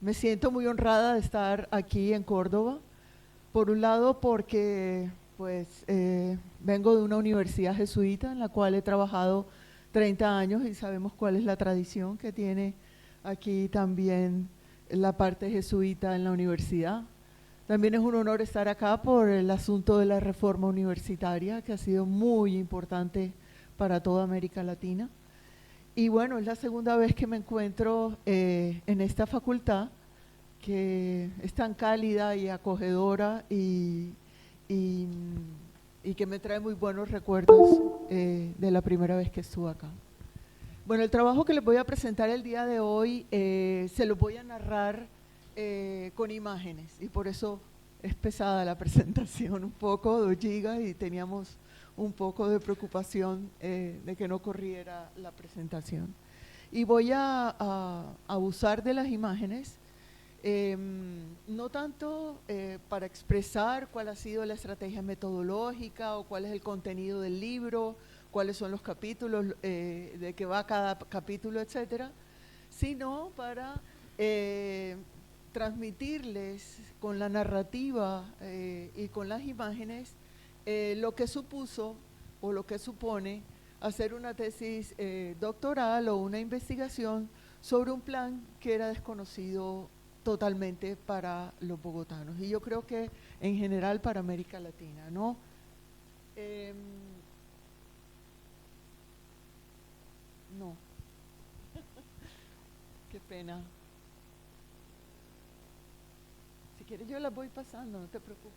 Me siento muy honrada de estar aquí en Córdoba. Por un lado porque vengo de una universidad jesuita en la cual he trabajado 30 años y sabemos cuál es la tradición que tiene aquí también la parte jesuita en la universidad. También es un honor estar acá por el asunto de la reforma universitaria, que ha sido muy importante para toda América Latina. Y bueno, es la segunda vez que me encuentro en esta facultad, que es tan cálida y acogedora y, y que me trae muy buenos recuerdos de la primera vez que estuve acá. Bueno, el trabajo que les voy a presentar el día de hoy se lo voy a narrar con imágenes, y por eso es pesada la presentación, un poco, 2 gigas, y teníamos un poco de preocupación de que no corriera la presentación. Y voy a abusar de las imágenes, no tanto para expresar cuál ha sido la estrategia metodológica o cuál es el contenido del libro, cuáles son los capítulos, de qué va cada capítulo, etcétera, sino para transmitirles con la narrativa y con las imágenes lo que supuso o lo que supone hacer una tesis doctoral o una investigación sobre un plan que era desconocido totalmente para los bogotanos, y yo creo que en general para América Latina, ¿no? No, qué pena. Si quieres yo las voy pasando, no te preocupes.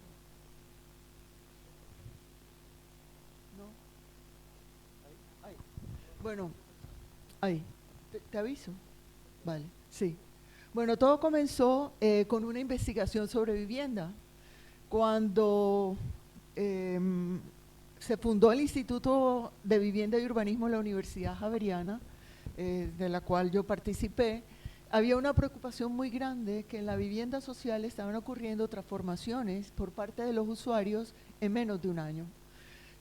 No, ahí. Bueno, ahí. ¿Te aviso? Vale, sí. Bueno, todo comenzó con una investigación sobre vivienda. Cuando se fundó el Instituto de Vivienda y Urbanismo en la Universidad Javeriana, de la cual yo participé, había una preocupación muy grande que en la vivienda social estaban ocurriendo transformaciones por parte de los usuarios en menos de un año.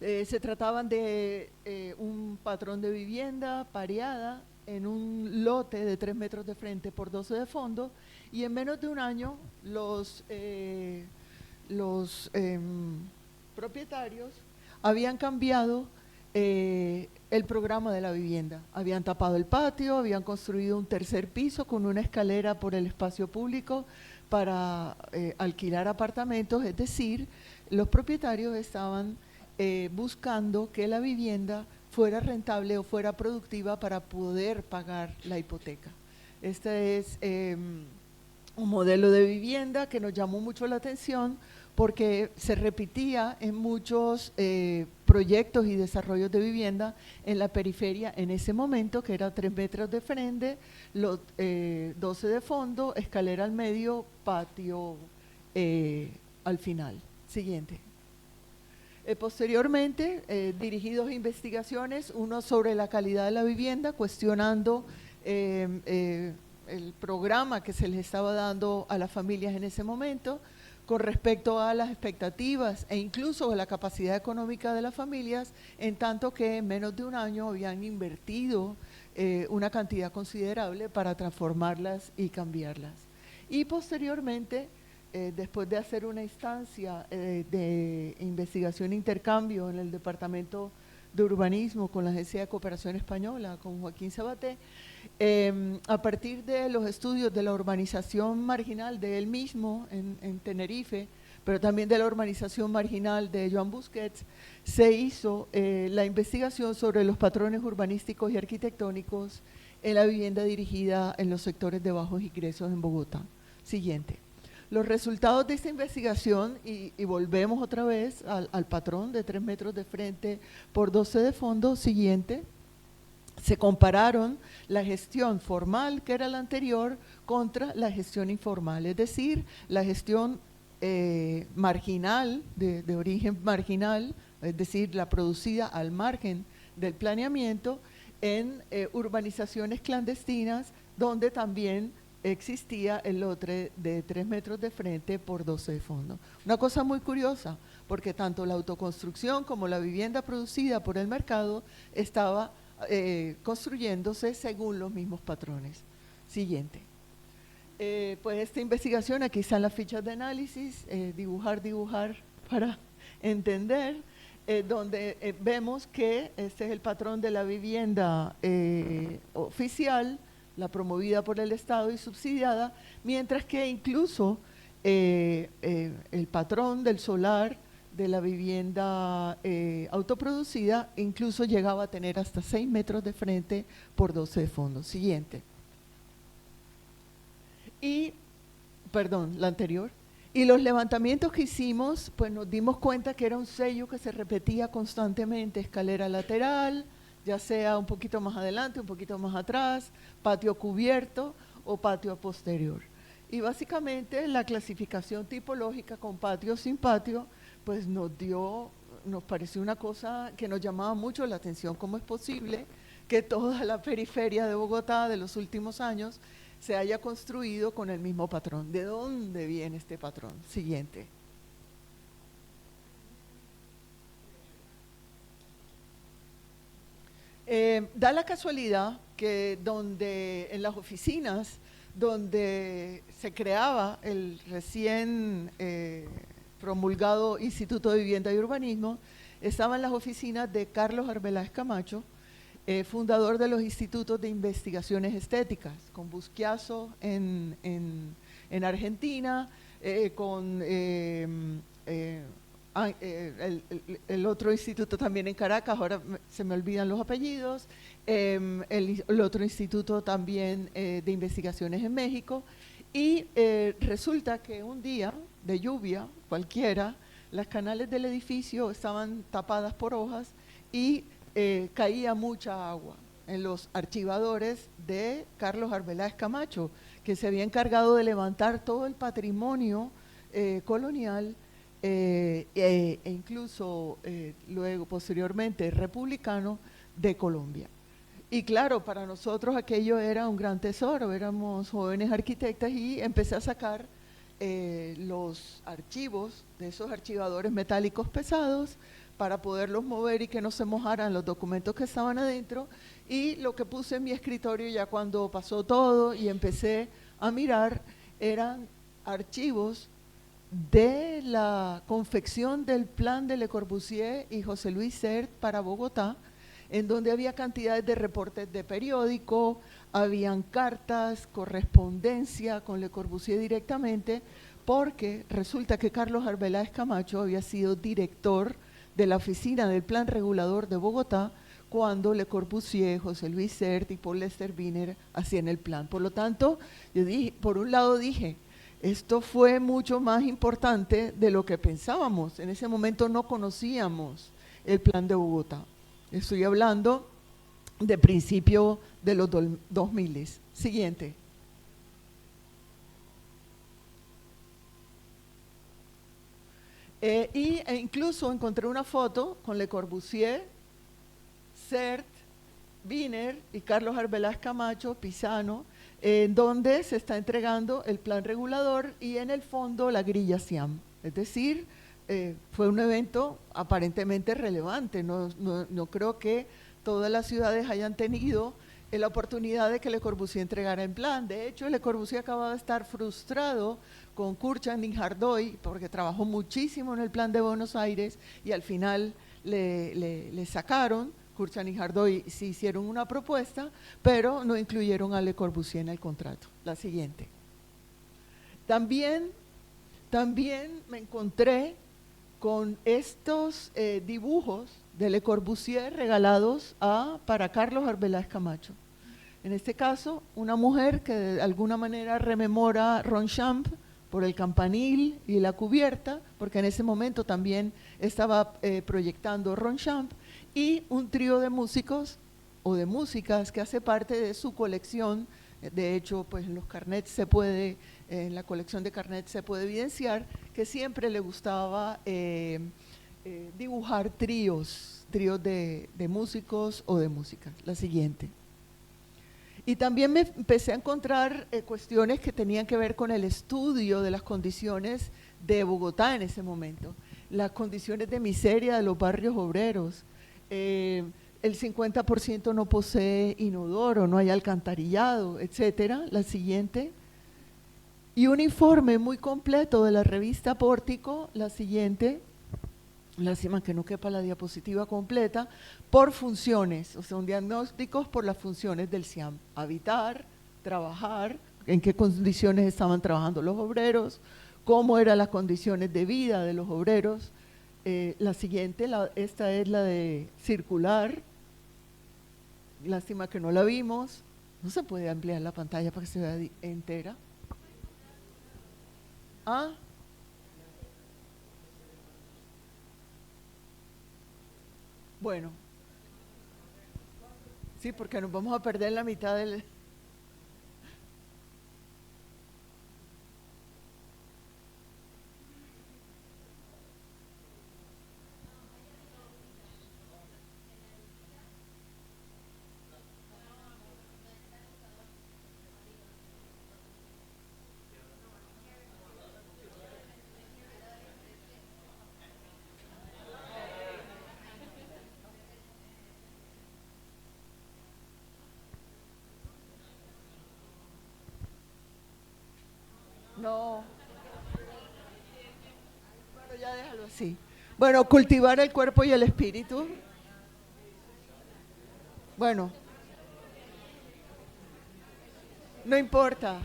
Se trataban de un patrón de vivienda pareada en un lote de 3 metros de frente por 12 de fondo, y en menos de un año los propietarios habían cambiado el programa de la vivienda. Habían tapado el patio, habían construido un tercer piso con una escalera por el espacio público para alquilar apartamentos, es decir, los propietarios estaban buscando que la vivienda fuera rentable o fuera productiva para poder pagar la hipoteca. Este es un modelo de vivienda que nos llamó mucho la atención porque se repetía en muchos proyectos y desarrollos de vivienda en la periferia en ese momento, que era 3 metros de frente, 12 de fondo, escalera al medio, patio al final. Siguiente. Posteriormente, dirigí 2 investigaciones, uno sobre la calidad de la vivienda, cuestionando el programa que se les estaba dando a las familias en ese momento, con respecto a las expectativas e incluso a la capacidad económica de las familias, en tanto que en menos de un año habían invertido una cantidad considerable para transformarlas y cambiarlas. Y posteriormente, después de hacer una instancia de investigación e intercambio en el Departamento de Urbanismo con la Agencia de Cooperación Española, con Joaquín Sabaté, a partir de los estudios de la urbanización marginal de él mismo en Tenerife, pero también de la urbanización marginal de Joan Busquets, se hizo la investigación sobre los patrones urbanísticos y arquitectónicos en la vivienda dirigida en los sectores de bajos ingresos en Bogotá. Siguiente. Los resultados de esta investigación, y volvemos otra vez al patrón de 3 metros de frente por 12 de fondo, siguiente, se compararon la gestión formal, que era la anterior, contra la gestión informal, es decir, la gestión marginal, de origen marginal, es decir, la producida al margen del planeamiento en urbanizaciones clandestinas, donde también existía el lote de 3 metros de frente por 12 de fondo. Una cosa muy curiosa, porque tanto la autoconstrucción como la vivienda producida por el mercado estaba construyéndose según los mismos patrones. Siguiente. Pues esta investigación, aquí están las fichas de análisis, dibujar para entender, donde vemos que este es el patrón de la vivienda oficial, la promovida por el Estado y subsidiada, mientras que incluso el patrón del solar de la vivienda autoproducida incluso llegaba a tener hasta 6 metros de frente por 12 de fondo. Siguiente. La anterior. Y los levantamientos que hicimos, pues nos dimos cuenta que era un sello que se repetía constantemente: escalera lateral, ya sea un poquito más adelante, un poquito más atrás, patio cubierto o patio posterior. Y básicamente la clasificación tipológica con patio o sin patio, pues nos pareció una cosa que nos llamaba mucho la atención: cómo es posible que toda la periferia de Bogotá de los últimos años se haya construido con el mismo patrón. ¿De dónde viene este patrón? Siguiente. Da la casualidad que en las oficinas donde se creaba el recién promulgado Instituto de Vivienda y Urbanismo, estaban las oficinas de Carlos Arbeláez Camacho, fundador de los Institutos de Investigaciones Estéticas, con Busquiazo en Argentina, con el otro instituto también en Caracas, ahora se me olvidan los apellidos, el otro instituto también de investigaciones en México, y resulta que un día de lluvia cualquiera, las canales del edificio estaban tapadas por hojas y caía mucha agua en los archivadores de Carlos Arbeláez Camacho, que se había encargado de levantar todo el patrimonio colonial e incluso luego posteriormente republicano de Colombia. Y claro, para nosotros aquello era un gran tesoro, éramos jóvenes arquitectas y empecé a sacar los archivos de esos archivadores metálicos pesados para poderlos mover y que no se mojaran los documentos que estaban adentro. Y lo que puse en mi escritorio ya cuando pasó todo y empecé a mirar eran archivos de la confección del plan de Le Corbusier y José Luis Sert para Bogotá, en donde había cantidades de reportes de periódico, habían cartas, correspondencia con Le Corbusier directamente, porque resulta que Carlos Arbeláez Camacho había sido director de la oficina del Plan Regulador de Bogotá cuando Le Corbusier, José Luis Sert y Paul Lester Wiener hacían el plan. Por lo tanto, yo dije, por un lado dije, esto fue mucho más importante de lo que pensábamos. En ese momento no conocíamos el plan de Bogotá. Estoy hablando de principio de los 2000. Siguiente. Incluso encontré una foto con Le Corbusier, Sert, Wiener y Carlos Arbeláez Camacho, Pisano, en donde se está entregando el plan regulador y en el fondo la grilla Siam. Es decir, fue un evento aparentemente relevante. No creo que todas las ciudades hayan tenido la oportunidad de que Le Corbusier entregara el plan. De hecho, Le Corbusier acababa de estar frustrado con Kurchandin Hardoy porque trabajó muchísimo en el plan de Buenos Aires y al final le sacaron. Kurchandin y Hardoy sí hicieron una propuesta, pero no incluyeron a Le Corbusier en el contrato. La siguiente. También me encontré con estos dibujos de Le Corbusier regalados para Carlos Arbeláez Camacho. En este caso, una mujer que de alguna manera rememora Ronchamp por el campanil y la cubierta, porque en ese momento también estaba proyectando Ronchamp, y un trío de músicos o de músicas que hace parte de su colección. De hecho, pues en los carnets en la colección de carnets se puede evidenciar que siempre le gustaba dibujar tríos de músicos o de música. La siguiente. Y también me empecé a encontrar cuestiones que tenían que ver con el estudio de las condiciones de Bogotá en ese momento, las condiciones de miseria de los barrios obreros. El 50% no posee inodoro, no hay alcantarillado, etcétera. La siguiente. y un informe muy completo de la revista Pórtico, la siguiente, lástima que no quepa la diapositiva completa, por funciones, o sea, un diagnóstico por las funciones del CIAM: habitar, trabajar, en qué condiciones estaban trabajando los obreros, cómo eran las condiciones de vida de los obreros. La siguiente, esta es la de circular, lástima que no la vimos. No se puede ampliar la pantalla para que se vea entera. Ah, bueno, sí, porque nos vamos a perder la mitad del… No, bueno, ya déjalo así. Bueno, cultivar el cuerpo y el espíritu. Bueno, no importa.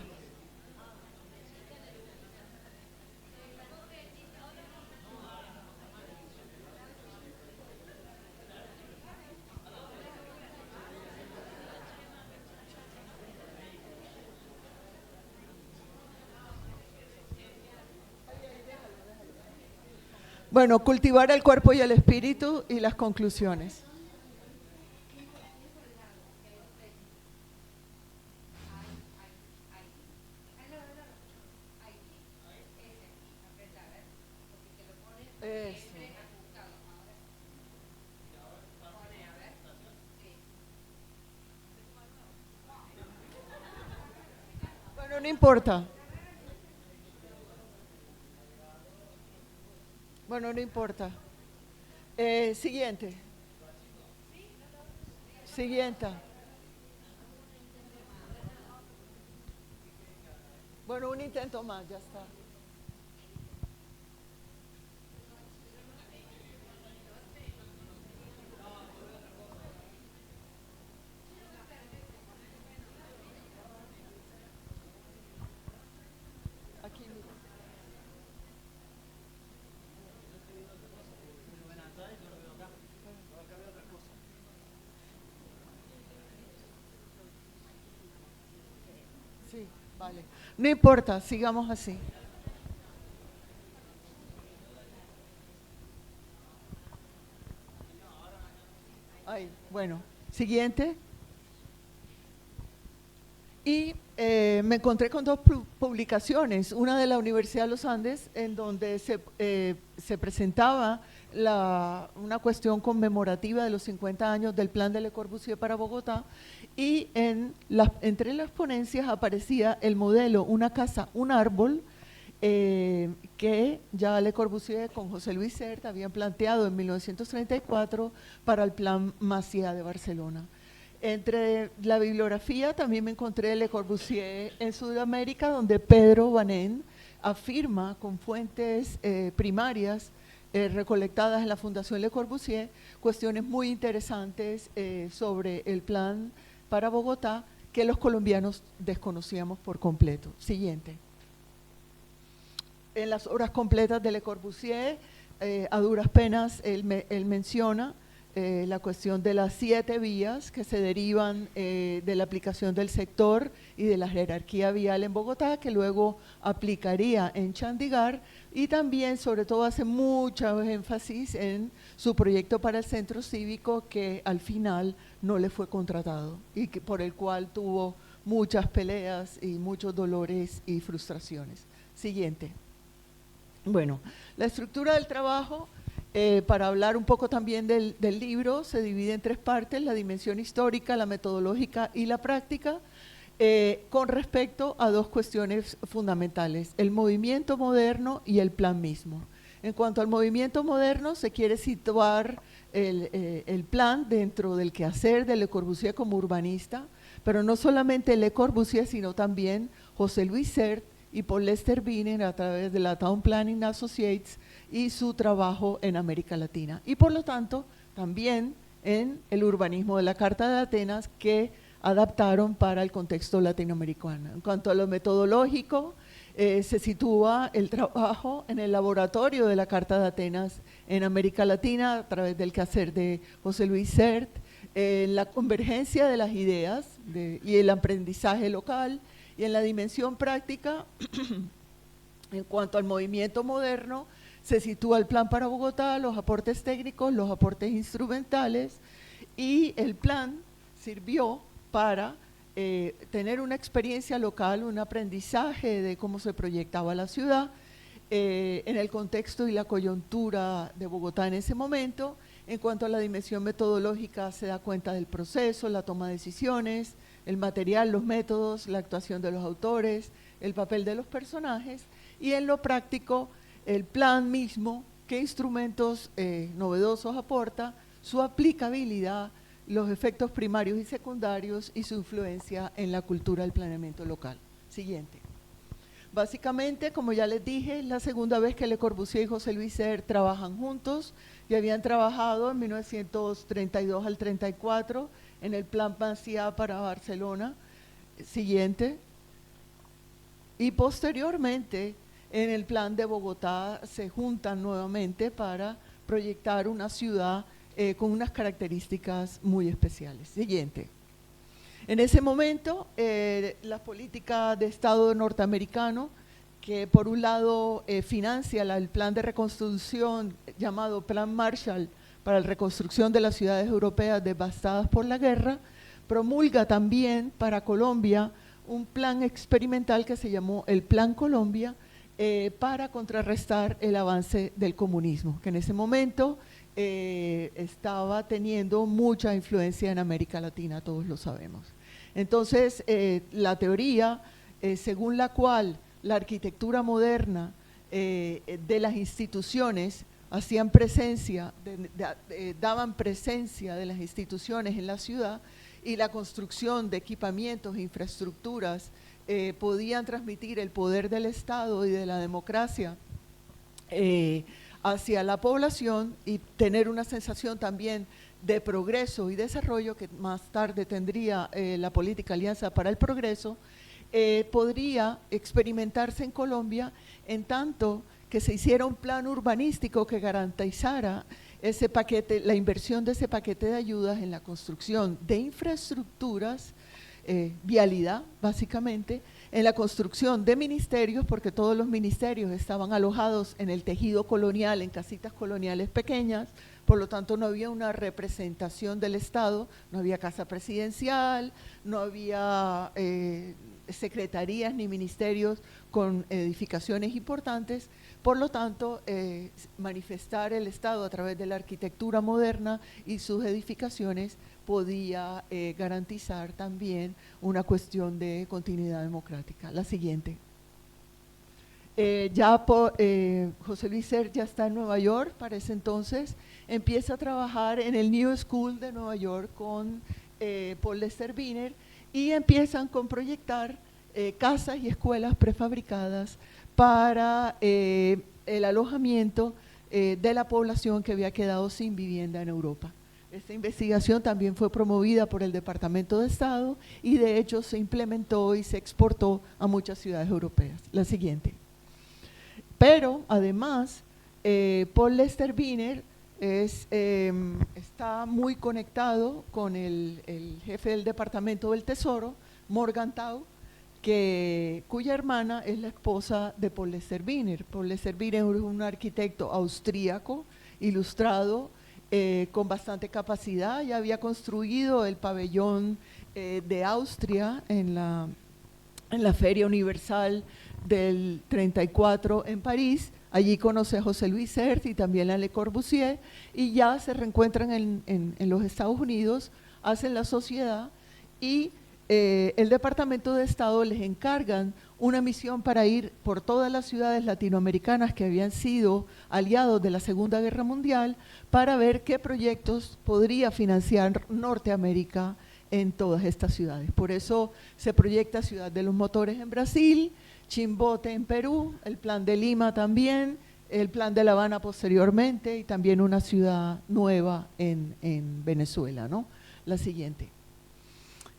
Bueno, cultivar el cuerpo y el espíritu y las conclusiones. Eso. Bueno, no importa. Bueno, no importa. Siguiente. Siguiente. Bueno, un intento más, ya está. Aquí mira. Sí, vale. No importa, sigamos así. Ahí, bueno. Siguiente. Y me encontré con dos publicaciones, una de la Universidad de los Andes, en donde se presentaba una cuestión conmemorativa de los 50 años del Plan de Le Corbusier para Bogotá, y entre las ponencias aparecía el modelo Una casa, un árbol, que ya Le Corbusier con José Luis Sert habían planteado en 1934 para el Plan Maciá de Barcelona. Entre la bibliografía también me encontré Le Corbusier en Sudamérica, donde Pedro Banén afirma con fuentes primarias recolectadas en la Fundación Le Corbusier cuestiones muy interesantes sobre el plan para Bogotá que los colombianos desconocíamos por completo. Siguiente. En las obras completas de Le Corbusier, a duras penas, él menciona la cuestión de las 7 vías que se derivan de la aplicación del sector y de la jerarquía vial en Bogotá, que luego aplicaría en Chandigarh, y también, sobre todo, hace mucho énfasis en su proyecto para el centro cívico, que al final no le fue contratado y por el cual tuvo muchas peleas y muchos dolores y frustraciones. Siguiente. Bueno, la estructura del trabajo, para hablar un poco también del libro, se divide en 3 partes: la dimensión histórica, la metodológica y la práctica, con respecto a 2 cuestiones fundamentales: el movimiento moderno y el plan mismo. En cuanto al movimiento moderno, se quiere situar el plan dentro del quehacer de Le Corbusier como urbanista, pero no solamente Le Corbusier, sino también José Luis Sert y Paul Lester Wiener a través de la Town Planning Associates y su trabajo en América Latina. Y por lo tanto, también en el urbanismo de la Carta de Atenas que adaptaron para el contexto latinoamericano. En cuanto a lo metodológico, se sitúa el trabajo en el laboratorio de la Carta de Atenas en América Latina a través del quehacer de José Luis Sert, en la convergencia de las ideas y el aprendizaje local, y en la dimensión práctica, en cuanto al movimiento moderno, se sitúa el plan para Bogotá, los aportes técnicos, los aportes instrumentales, y el plan sirvió para tener una experiencia local, un aprendizaje de cómo se proyectaba la ciudad en el contexto y la coyuntura de Bogotá en ese momento. En cuanto a la dimensión metodológica, se da cuenta del proceso, la toma de decisiones, el material, los métodos, la actuación de los autores, el papel de los personajes, y en lo práctico, el plan mismo, qué instrumentos novedosos aporta, su aplicabilidad, los efectos primarios y secundarios y su influencia en la cultura del planeamiento local. Siguiente. Básicamente, como ya les dije, es la segunda vez que Le Corbusier y José Luis Sert trabajan juntos, y habían trabajado en 1932 al 34 en el Plan Maciá para Barcelona. Siguiente. Y posteriormente, en el Plan de Bogotá, se juntan nuevamente para proyectar una ciudad con unas características muy especiales. Siguiente. En ese momento, la política de Estado norteamericano, que por un lado financia el plan de reconstrucción llamado Plan Marshall para la reconstrucción de las ciudades europeas devastadas por la guerra, promulga también para Colombia un plan experimental que se llamó el Plan Colombia para contrarrestar el avance del comunismo, que en ese momento estaba teniendo mucha influencia en América Latina, todos lo sabemos. Entonces, la teoría según la cual la arquitectura moderna de las instituciones hacían presencia, daban presencia de las instituciones en la ciudad, y la construcción de equipamientos e infraestructuras podían transmitir el poder del Estado y de la democracia hacia la población y tener una sensación también de progreso y desarrollo, que más tarde tendría la política Alianza para el Progreso, podría experimentarse en Colombia, en tanto que se hiciera un plan urbanístico que garantizara ese paquete, la inversión de ese paquete de ayudas en la construcción de infraestructuras, vialidad básicamente, en la construcción de ministerios, porque todos los ministerios estaban alojados en el tejido colonial, en casitas coloniales pequeñas, por lo tanto no había una representación del Estado, no había casa presidencial, no había secretarías ni ministerios con edificaciones importantes. Por lo tanto, manifestar el Estado a través de la arquitectura moderna y sus edificaciones podía garantizar también una cuestión de continuidad democrática. La siguiente. José Luis Sert ya está en Nueva York para ese entonces, empieza a trabajar en el New School de Nueva York con Paul Lester Wiener, y empiezan con proyectar casas y escuelas prefabricadas para el alojamiento de la población que había quedado sin vivienda en Europa. Esta investigación también fue promovida por el Departamento de Estado y de hecho se implementó y se exportó a muchas ciudades europeas. La siguiente. Pero además, Paul Lester Wiener está muy conectado con el jefe del Departamento del Tesoro, Morgenthau, cuya hermana es la esposa de Paul Lester Wiener. Paul Lester Wiener es un arquitecto austríaco, ilustrado, con bastante capacidad. Ya había construido el pabellón de Austria en la Feria Universal del 34 en París. Allí conoce a José Luis Sert y también a Le Corbusier, y ya se reencuentran en los Estados Unidos, hacen la sociedad, y el Departamento de Estado les encargan una misión para ir por todas las ciudades latinoamericanas que habían sido aliados de la Segunda Guerra Mundial, para ver qué proyectos podría financiar Norteamérica en todas estas ciudades. Por eso se proyecta Ciudad de los Motores en Brasil, Chimbote en Perú, el Plan de Lima también, el Plan de La Habana posteriormente y también una ciudad nueva en Venezuela, ¿no? La siguiente.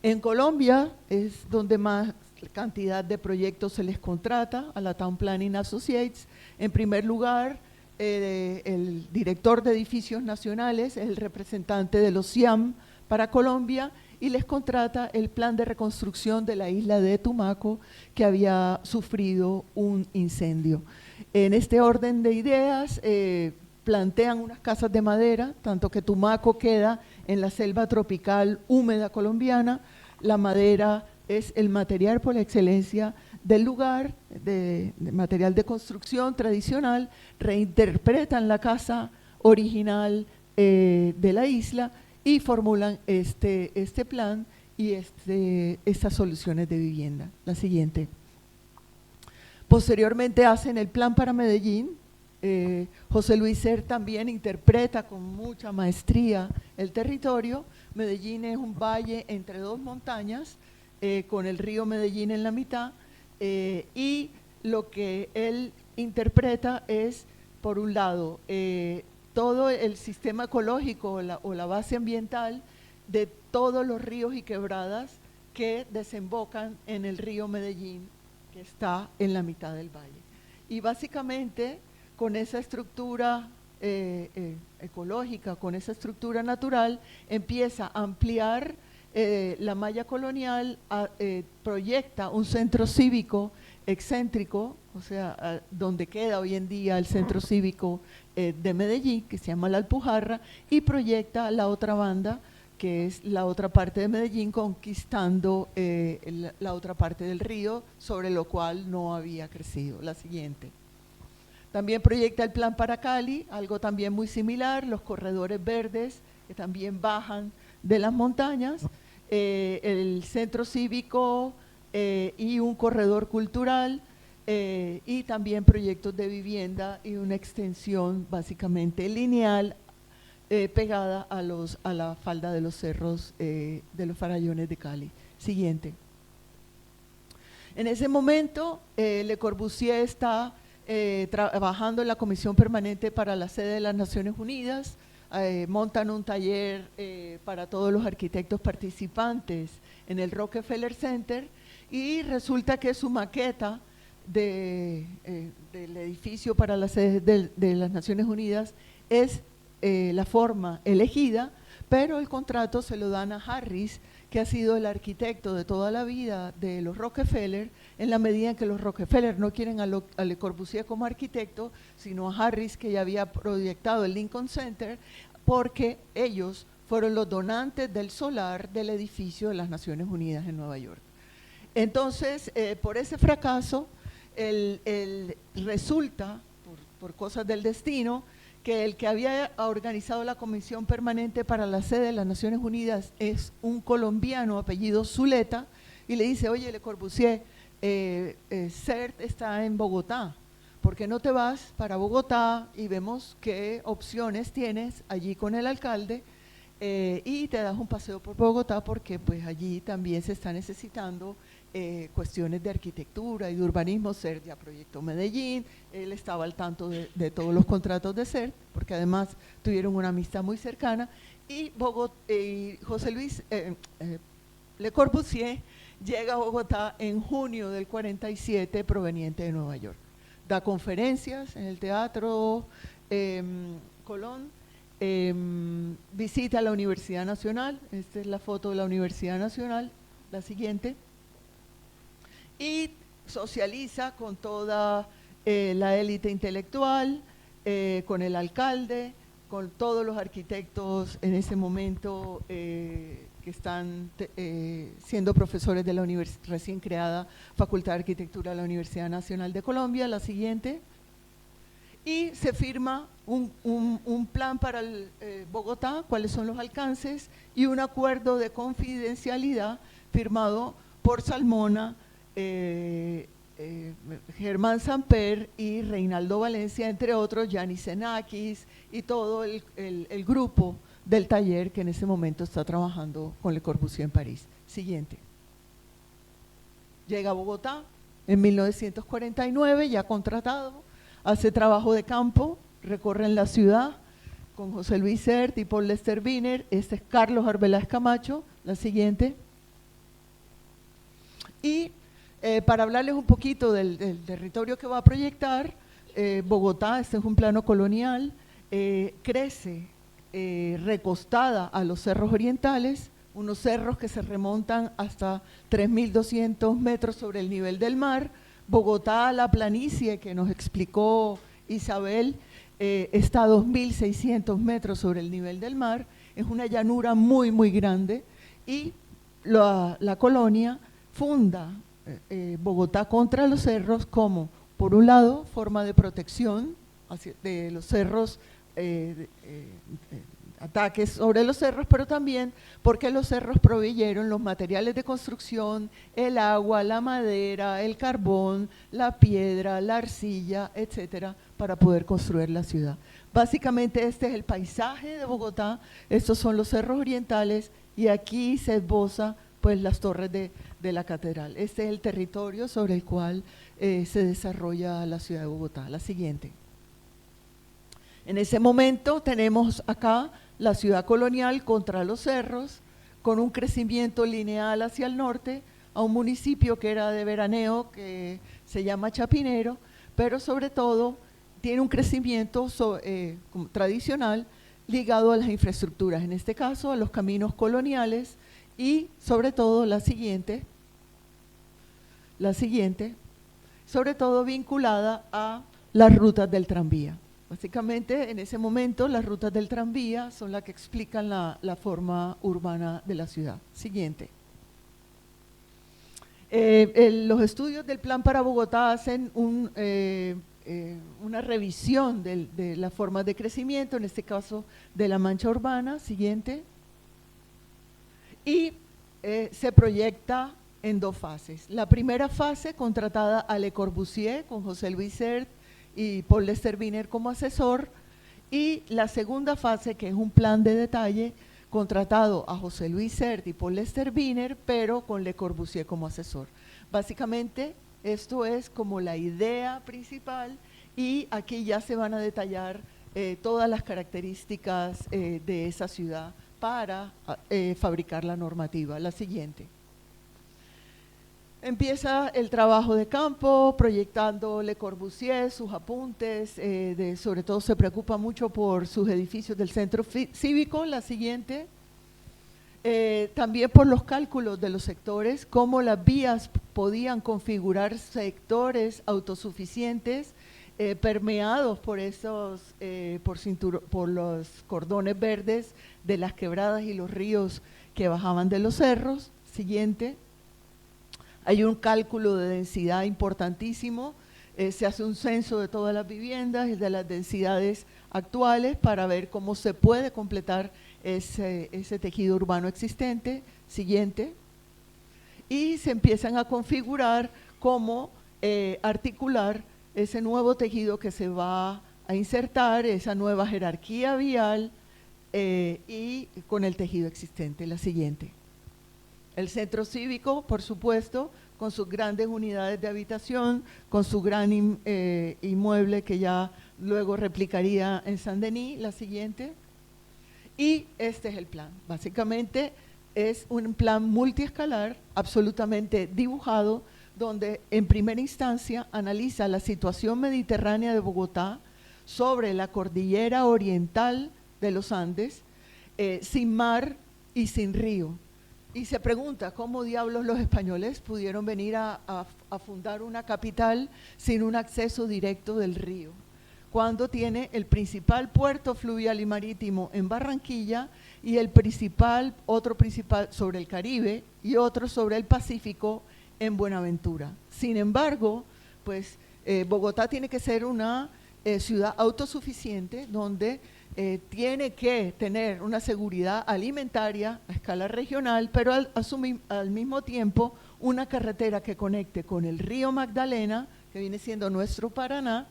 En Colombia es donde más cantidad de proyectos se les contrata a la Town Planning Associates. En primer lugar, el director de edificios nacionales es el representante de los CIAM para Colombia y les contrata el plan de reconstrucción de la isla de Tumaco que había sufrido un incendio. En este orden de ideas plantean unas casas de madera, tanto que Tumaco queda en la selva tropical húmeda colombiana. La madera es el material por excelencia del lugar, de material de construcción tradicional, reinterpretan la casa original de la isla y formulan este plan y estas soluciones de vivienda. La siguiente. Posteriormente hacen el plan para Medellín. José Luis Ser también interpreta con mucha maestría el territorio. Medellín es un valle entre dos montañas, con el río Medellín en la mitad, y lo que él interpreta es, por un lado, todo el sistema ecológico o la base ambiental de todos los ríos y quebradas que desembocan en el río Medellín, que está en la mitad del valle. Y básicamente, con esa estructura ecológica, con esa estructura natural, empieza a ampliar la malla colonial, proyecta un centro cívico excéntrico, o sea, donde queda hoy en día el centro cívico de Medellín, que se llama La Alpujarra, y proyecta la otra banda, que es la otra parte de Medellín, conquistando la otra parte del río, sobre lo cual no había crecido. La siguiente. También proyecta el plan para Cali, algo también muy similar, los corredores verdes, que también bajan de las montañas, el centro cívico y un corredor cultural, y también proyectos de vivienda y una extensión básicamente lineal pegada a la falda de los cerros de los Farallones de Cali. Siguiente. En ese momento, Le Corbusier está trabajando en la Comisión Permanente para la sede de las Naciones Unidas, montan un taller para todos los arquitectos participantes en el Rockefeller Center y resulta que su maqueta del edificio para la sede de las Naciones Unidas es la forma elegida, pero el contrato se lo dan a Harris, que ha sido el arquitecto de toda la vida de los Rockefeller, en la medida en que los Rockefeller no quieren a Le Corbusier como arquitecto, sino a Harris, que ya había proyectado el Lincoln Center, porque ellos fueron los donantes del solar del edificio de las Naciones Unidas en Nueva York. Entonces, por ese fracaso, resulta, por cosas del destino, que el que había organizado la Comisión Permanente para la sede de las Naciones Unidas es un colombiano apellido Zuleta, y le dice, oye, Le Corbusier, CERT está en Bogotá, ¿por qué no te vas para Bogotá y vemos qué opciones tienes allí con el alcalde y te das un paseo por Bogotá, porque pues allí también se está necesitando cuestiones de arquitectura y de urbanismo? CERT ya proyectó Medellín, él estaba al tanto de todos los contratos de CERT, porque además tuvieron una amistad muy cercana, y José Luis Le Corbusier llega a Bogotá en junio del 47 proveniente de Nueva York. Da conferencias en el Teatro Colón, visita la Universidad Nacional, esta es la foto de la Universidad Nacional, la siguiente, y socializa con toda la élite intelectual, con el alcalde, con todos los arquitectos en ese momento que están siendo profesores de la recién creada Facultad de Arquitectura de la Universidad Nacional de Colombia. La siguiente. Y se firma un plan para Bogotá, cuáles son los alcances, y un acuerdo de confidencialidad firmado por Salmona, Germán Samper y Reinaldo Valencia, entre otros, Yanis Xenakis y todo el grupo del taller que en ese momento está trabajando con Le Corbusier en París. Siguiente. Llega a Bogotá en 1949, ya contratado, hace trabajo de campo, recorre en la ciudad con José Luis Sert y Paul Lester Wiener. Este es Carlos Arbeláez Camacho. La siguiente. Y para hablarles un poquito del territorio que va a proyectar, Bogotá, este es un plano colonial, crece recostada a los cerros orientales, unos cerros que se remontan hasta 3.200 metros sobre el nivel del mar. Bogotá, la planicie que nos explicó Isabel, está a 2.600 metros sobre el nivel del mar. Es una llanura muy, muy grande y la colonia funda Bogotá contra los cerros como, por un lado, forma de protección de los cerros, ataques sobre los cerros, pero también porque los cerros proveyeron los materiales de construcción, el agua, la madera, el carbón, la piedra, la arcilla, etcétera, para poder construir la ciudad. Básicamente este es el paisaje de Bogotá, estos son los cerros orientales y aquí se esboza pues las torres de la catedral. Este es el territorio sobre el cual se desarrolla la ciudad de Bogotá. La siguiente. En ese momento tenemos acá la ciudad colonial contra los cerros, con un crecimiento lineal hacia el norte, a un municipio que era de veraneo, que se llama Chapinero, pero sobre todo tiene un crecimiento tradicional ligado a las infraestructuras, en este caso a los caminos coloniales y sobre todo la siguiente, sobre todo vinculada a las rutas del tranvía. Básicamente, en ese momento, las rutas del tranvía son las que explican la forma urbana de la ciudad. Siguiente. Los estudios del Plan para Bogotá hacen una revisión de las formas de crecimiento, en este caso de la mancha urbana. Siguiente. Y se proyecta en dos fases. La primera fase, contratada a Le Corbusier, con José Luis Sert y Paul Lester Wiener como asesor, y la segunda fase, que es un plan de detalle, contratado a José Luis Sert y Paul Lester Wiener, pero con Le Corbusier como asesor. Básicamente, esto es como la idea principal y aquí ya se van a detallar todas las características de esa ciudad para fabricar la normativa. La siguiente. Empieza el trabajo de campo, proyectando Le Corbusier, sus apuntes, sobre todo se preocupa mucho por sus edificios del centro cívico. La siguiente, también por los cálculos de los sectores, cómo las vías podían configurar sectores autosuficientes, permeados por por los cordones verdes de las quebradas y los ríos que bajaban de los cerros. Siguiente. Hay un cálculo de densidad importantísimo, se hace un censo de todas las viviendas y de las densidades actuales para ver cómo se puede completar ese tejido urbano existente. Siguiente. Y se empiezan a configurar cómo articular ese nuevo tejido que se va a insertar, esa nueva jerarquía vial y con el tejido existente. La siguiente. El centro cívico, por supuesto, con sus grandes unidades de habitación, con su gran inmueble que ya luego replicaría en Saint-Denis. La siguiente. Y este es el plan. Básicamente es un plan multiescalar, absolutamente dibujado, donde en primera instancia analiza la situación mediterránea de Bogotá sobre la cordillera oriental de los Andes, sin mar y sin río. Y se pregunta, ¿cómo diablos los españoles pudieron venir a fundar una capital sin un acceso directo del río? Cuando tiene el principal puerto fluvial y marítimo en Barranquilla y otro principal sobre el Caribe y otro sobre el Pacífico en Buenaventura. Sin embargo, pues Bogotá tiene que ser una ciudad autosuficiente donde tiene que tener una seguridad alimentaria a escala regional, pero al mismo tiempo una carretera que conecte con el río Magdalena, que viene siendo nuestro Paraná,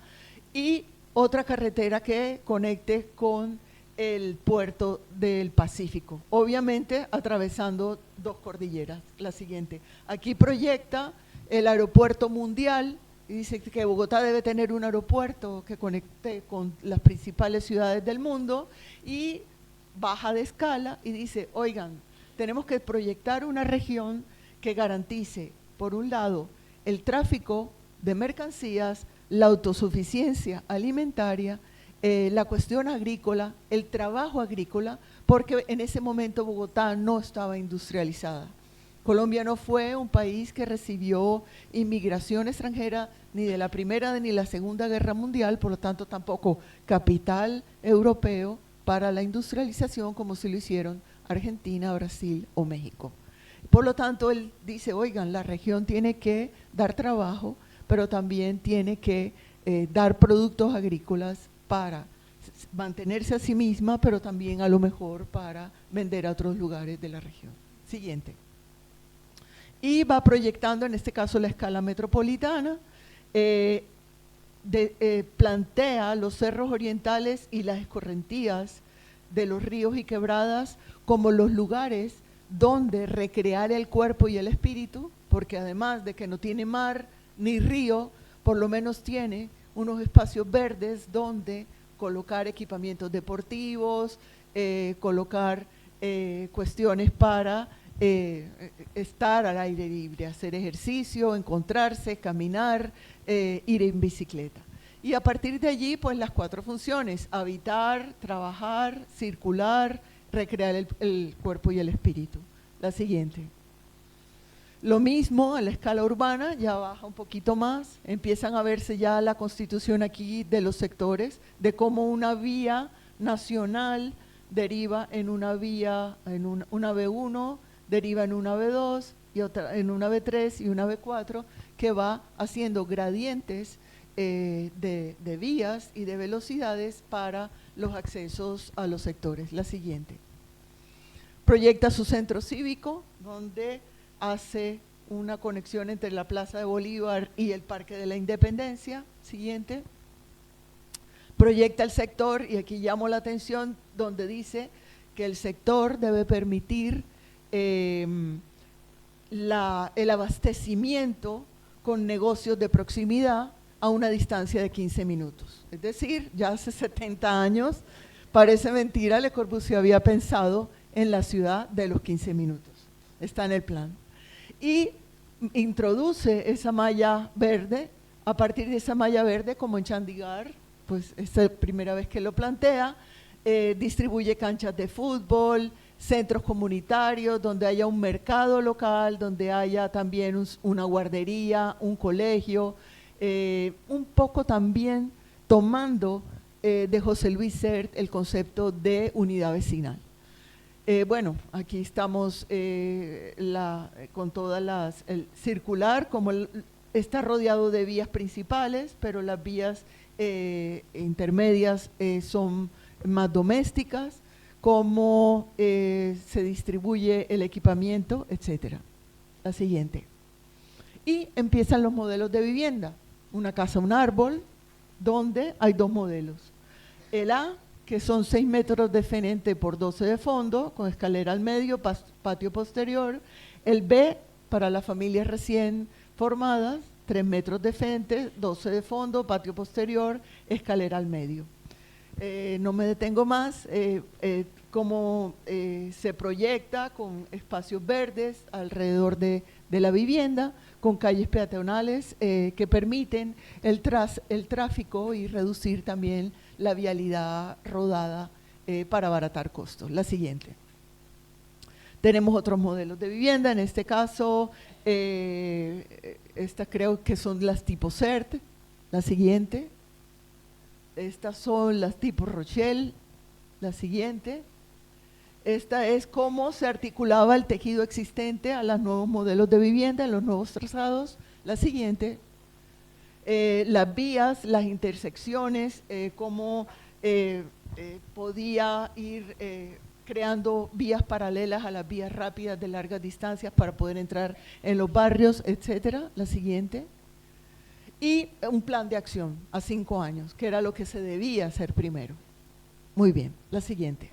y otra carretera que conecte con el puerto del Pacífico, obviamente atravesando dos cordilleras. La siguiente, aquí proyecta el aeropuerto mundial y dice que Bogotá debe tener un aeropuerto que conecte con las principales ciudades del mundo, y baja de escala y dice, oigan, tenemos que proyectar una región que garantice, por un lado, el tráfico de mercancías, la autosuficiencia alimentaria, la cuestión agrícola, el trabajo agrícola, porque en ese momento Bogotá no estaba industrializada. Colombia no fue un país que recibió inmigración extranjera ni de la Primera ni la Segunda Guerra Mundial, por lo tanto tampoco capital europeo para la industrialización como si lo hicieron Argentina, Brasil o México. Por lo tanto, él dice, oigan, la región tiene que dar trabajo, pero también tiene que dar productos agrícolas para mantenerse a sí misma, pero también a lo mejor para vender a otros lugares de la región. Siguiente. Y va proyectando, en este caso, la escala metropolitana, plantea los cerros orientales y las escorrentías de los ríos y quebradas como los lugares donde recrear el cuerpo y el espíritu, porque además de que no tiene mar ni río, por lo menos tiene unos espacios verdes donde colocar equipamientos deportivos, colocar cuestiones para estar al aire libre, hacer ejercicio, encontrarse, caminar, ir en bicicleta. Y a partir de allí, pues las 4 funciones: habitar, trabajar, circular, recrear el cuerpo y el espíritu. La siguiente. Lo mismo a la escala urbana, ya baja un poquito más, empiezan a verse ya la constitución aquí de los sectores, de cómo una vía nacional deriva en una vía, en una B1, deriva en una B2, y otra en una B3 y una B4, que va haciendo gradientes de vías y de velocidades para los accesos a los sectores. La siguiente. Proyecta su centro cívico, donde hace una conexión entre la Plaza de Bolívar y el Parque de la Independencia. Siguiente. Proyecta el sector, y aquí llamo la atención, donde dice que el sector debe permitir el abastecimiento con negocios de proximidad a una distancia de 15 minutos. Es decir, ya hace 70 años, parece mentira, Le Corbusier había pensado en la ciudad de los 15 minutos. Está en el plan. Y introduce esa malla verde. A partir de esa malla verde, como en Chandigarh, pues es la primera vez que lo plantea, distribuye canchas de fútbol, centros comunitarios, donde haya un mercado local, donde haya también una guardería, un colegio, un poco también tomando de José Luis Sert el concepto de unidad vecinal. Bueno, aquí estamos con todas las, el circular, como está rodeado de vías principales, pero las vías intermedias son más domésticas, cómo se distribuye el equipamiento, etcétera. La siguiente. Y empiezan los modelos de vivienda. Una casa, un árbol, donde hay 2 modelos. El A, que son 6 metros de frente por 12 de fondo, con escalera al medio, patio posterior. El B, para las familias recién formadas, 3 metros de frente, 12 de fondo, patio posterior, escalera al medio. No me detengo más, cómo se proyecta con espacios verdes alrededor de la vivienda, con calles peatonales que permiten el tráfico y reducir también la vialidad rodada para abaratar costos. La siguiente. Tenemos otros modelos de vivienda, en este caso, estas creo que son las tipo CERT. La siguiente. Estas son las tipo Rochelle. La siguiente. Esta es cómo se articulaba el tejido existente a los nuevos modelos de vivienda, en los nuevos trazados. La siguiente. Las vías, las intersecciones, cómo podía ir creando vías paralelas a las vías rápidas de largas distancias para poder entrar en los barrios, etcétera. La siguiente. Y un plan de acción a 5 años, que era lo que se debía hacer primero. Muy bien, la siguiente.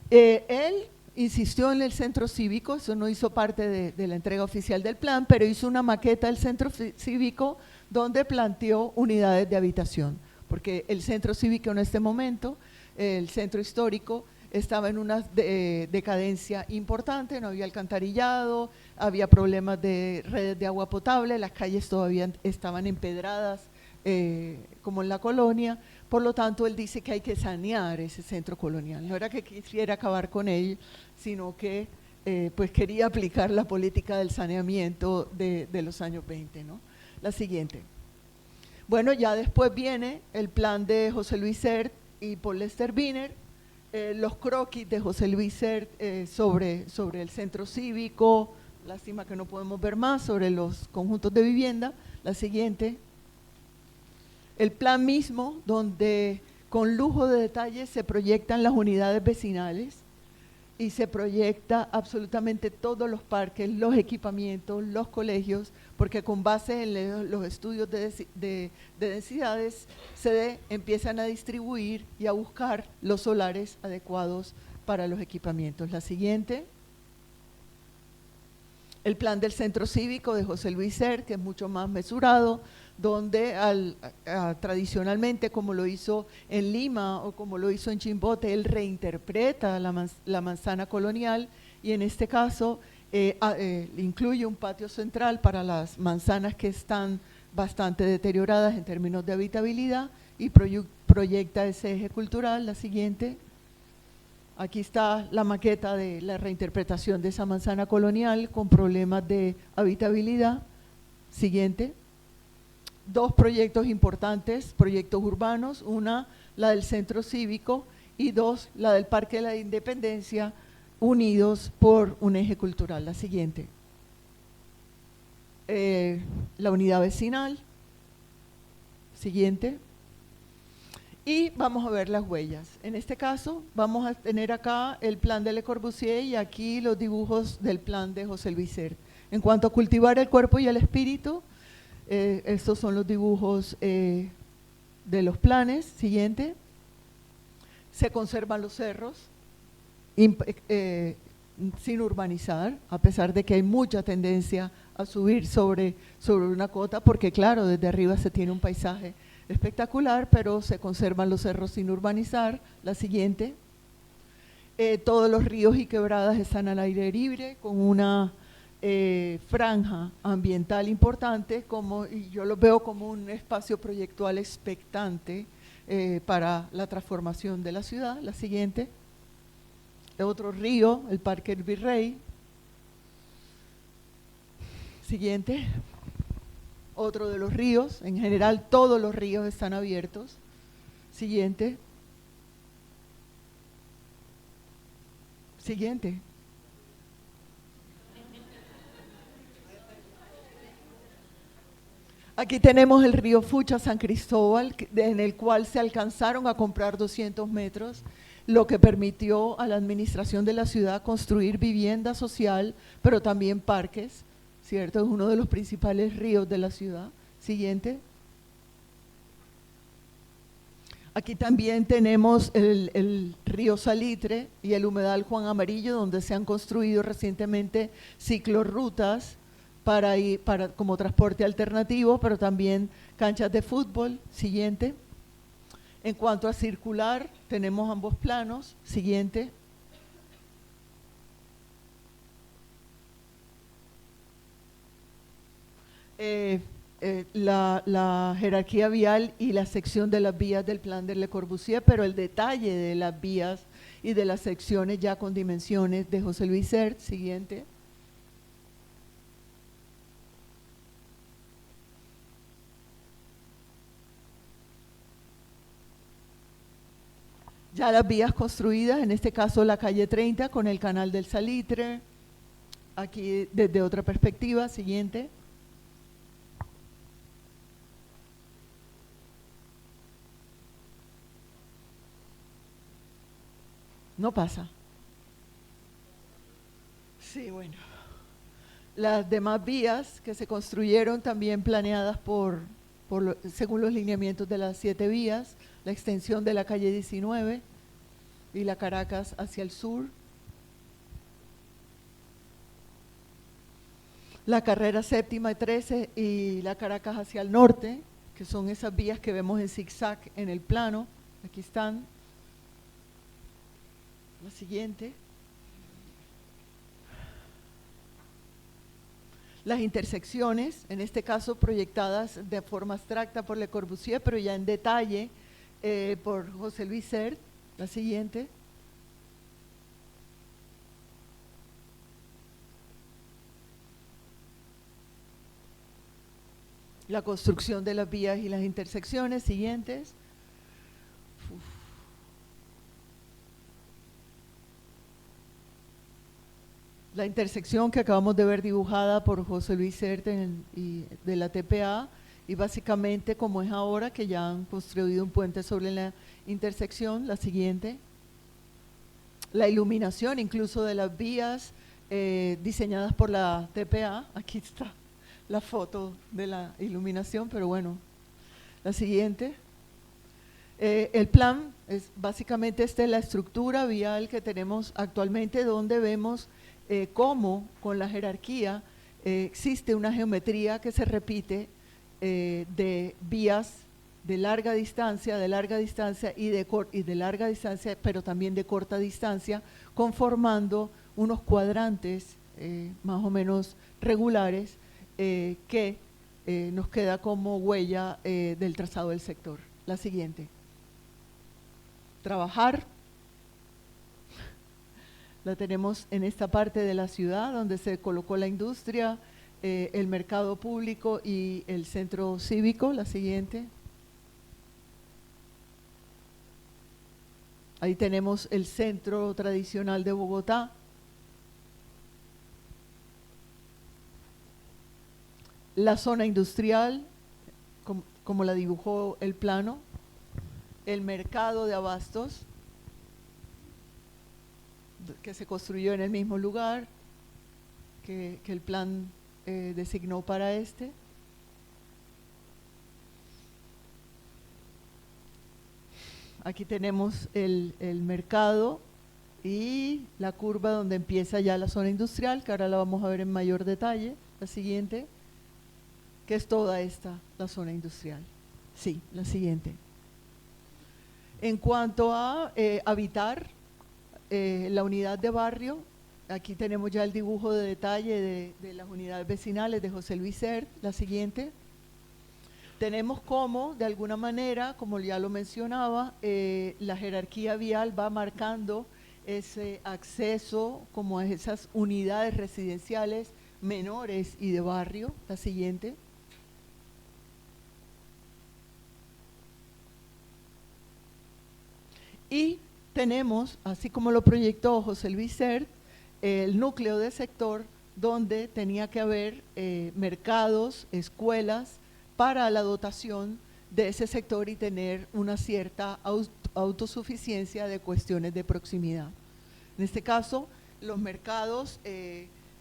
Él insistió en el centro cívico, eso no hizo parte de la entrega oficial del plan, pero hizo una maqueta del centro cívico donde planteó unidades de habitación, porque el centro cívico en este momento, el centro histórico, estaba en una decadencia importante, no había alcantarillado, había problemas de redes de agua potable, las calles todavía estaban empedradas como en la colonia. Por lo tanto, él dice que hay que sanear ese centro colonial. No era que quisiera acabar con él, sino que pues quería aplicar la política del saneamiento de los años 20, ¿no? La siguiente. Bueno, ya después viene el plan de José Luis Sert y Paul Lester Wiener, los croquis de José Luis Sert sobre el centro cívico, lástima que no podemos ver más, sobre los conjuntos de vivienda. La siguiente. El plan mismo, donde con lujo de detalles se proyectan las unidades vecinales y se proyecta absolutamente todos los parques, los equipamientos, los colegios, porque con base en los estudios de densidades se empiezan a distribuir y a buscar los solares adecuados para los equipamientos. La siguiente. El plan del centro cívico de José Luis Sert, que es mucho más mesurado, donde tradicionalmente, como lo hizo en Lima o como lo hizo en Chimbote, él reinterpreta la manzana colonial y en este caso incluye un patio central para las manzanas que están bastante deterioradas en términos de habitabilidad y proyecta ese eje cultural. La siguiente. Aquí está la maqueta de la reinterpretación de esa manzana colonial con problemas de habitabilidad. Siguiente. Dos proyectos importantes, proyectos urbanos, una la del centro cívico y dos la del Parque de la Independencia, unidos por un eje cultural. La siguiente. La unidad vecinal. Siguiente. Y vamos a ver las huellas. En este caso vamos a tener acá el plan de Le Corbusier y aquí los dibujos del plan de José Luis Sert. En cuanto a cultivar el cuerpo y el espíritu, estos son los dibujos de los planes. Siguiente. Se conservan los cerros sin urbanizar, a pesar de que hay mucha tendencia a subir sobre una cota, porque claro, desde arriba se tiene un paisaje espectacular, pero se conservan los cerros sin urbanizar. La siguiente. Todos los ríos y quebradas están al aire libre, con una franja ambiental importante, y yo lo veo como un espacio proyectual expectante para la transformación de la ciudad. La siguiente. Otro río, el Parque El Virrey. Siguiente. Otro de los ríos, en general todos los ríos están abiertos. Siguiente. Siguiente. Aquí tenemos el río Fucha San Cristóbal, en el cual se alcanzaron a comprar 200 metros, lo que permitió a la administración de la ciudad construir vivienda social, pero también parques, ¿cierto? Es uno de los principales ríos de la ciudad. Siguiente. Aquí también tenemos el río Salitre y el humedal Juan Amarillo, donde se han construido recientemente ciclorrutas como transporte alternativo, pero también canchas de fútbol. Siguiente. En cuanto a circular, tenemos ambos planos. Siguiente. La jerarquía vial y la sección de las vías del plan de Le Corbusier, pero el detalle de las vías y de las secciones ya con dimensiones de José Luis Sert. Siguiente. Ya las vías construidas, en este caso la calle 30 con el canal del Salitre, aquí desde otra perspectiva. Siguiente. No pasa. Sí, bueno. Las demás vías que se construyeron también planeadas por según los lineamientos de las 7 vías, la extensión de la calle 19 y la Caracas hacia el sur, la carrera séptima y 13 y la Caracas hacia el norte, que son esas vías que vemos en zigzag en el plano. Aquí están. La siguiente. Las intersecciones, en este caso proyectadas de forma abstracta por Le Corbusier, pero ya en detalle por José Luis Sert. La siguiente. La construcción de las vías y las intersecciones siguientes. La intersección que acabamos de ver dibujada por José Luis Sert de la TPA, y básicamente como es ahora que ya han construido un puente sobre la intersección. La siguiente. La iluminación incluso de las vías diseñadas por la TPA. Aquí está la foto de la iluminación, pero bueno. La siguiente. El plan es básicamente la estructura vial que tenemos actualmente, donde vemos cómo con la jerarquía existe una geometría que se repite de vías de larga distancia y de larga distancia, pero también de corta distancia, conformando unos cuadrantes más o menos regulares que nos queda como huella del trazado del sector. La siguiente. Trabajar. La tenemos en esta parte de la ciudad donde se colocó la industria, el mercado público y el centro cívico. La siguiente. Ahí tenemos el centro tradicional de Bogotá. La zona industrial, como la dibujó el plano. El mercado de abastos, que se construyó en el mismo lugar que el plan designó para este. Aquí tenemos el mercado y la curva donde empieza ya la zona industrial, que ahora la vamos a ver en mayor detalle. La siguiente, que es toda la zona industrial. Sí, la siguiente. En cuanto a habitar la unidad de barrio, aquí tenemos ya el dibujo de detalle de las unidades vecinales de José Luis Sert. La siguiente. Tenemos cómo, de alguna manera, como ya lo mencionaba, la jerarquía vial va marcando ese acceso como a esas unidades residenciales menores y de barrio. La siguiente. Y tenemos, así como lo proyectó José Luis Sert, el núcleo de sector donde tenía que haber mercados, escuelas, para la dotación de ese sector y tener una cierta autosuficiencia de cuestiones de proximidad. En este caso, los mercados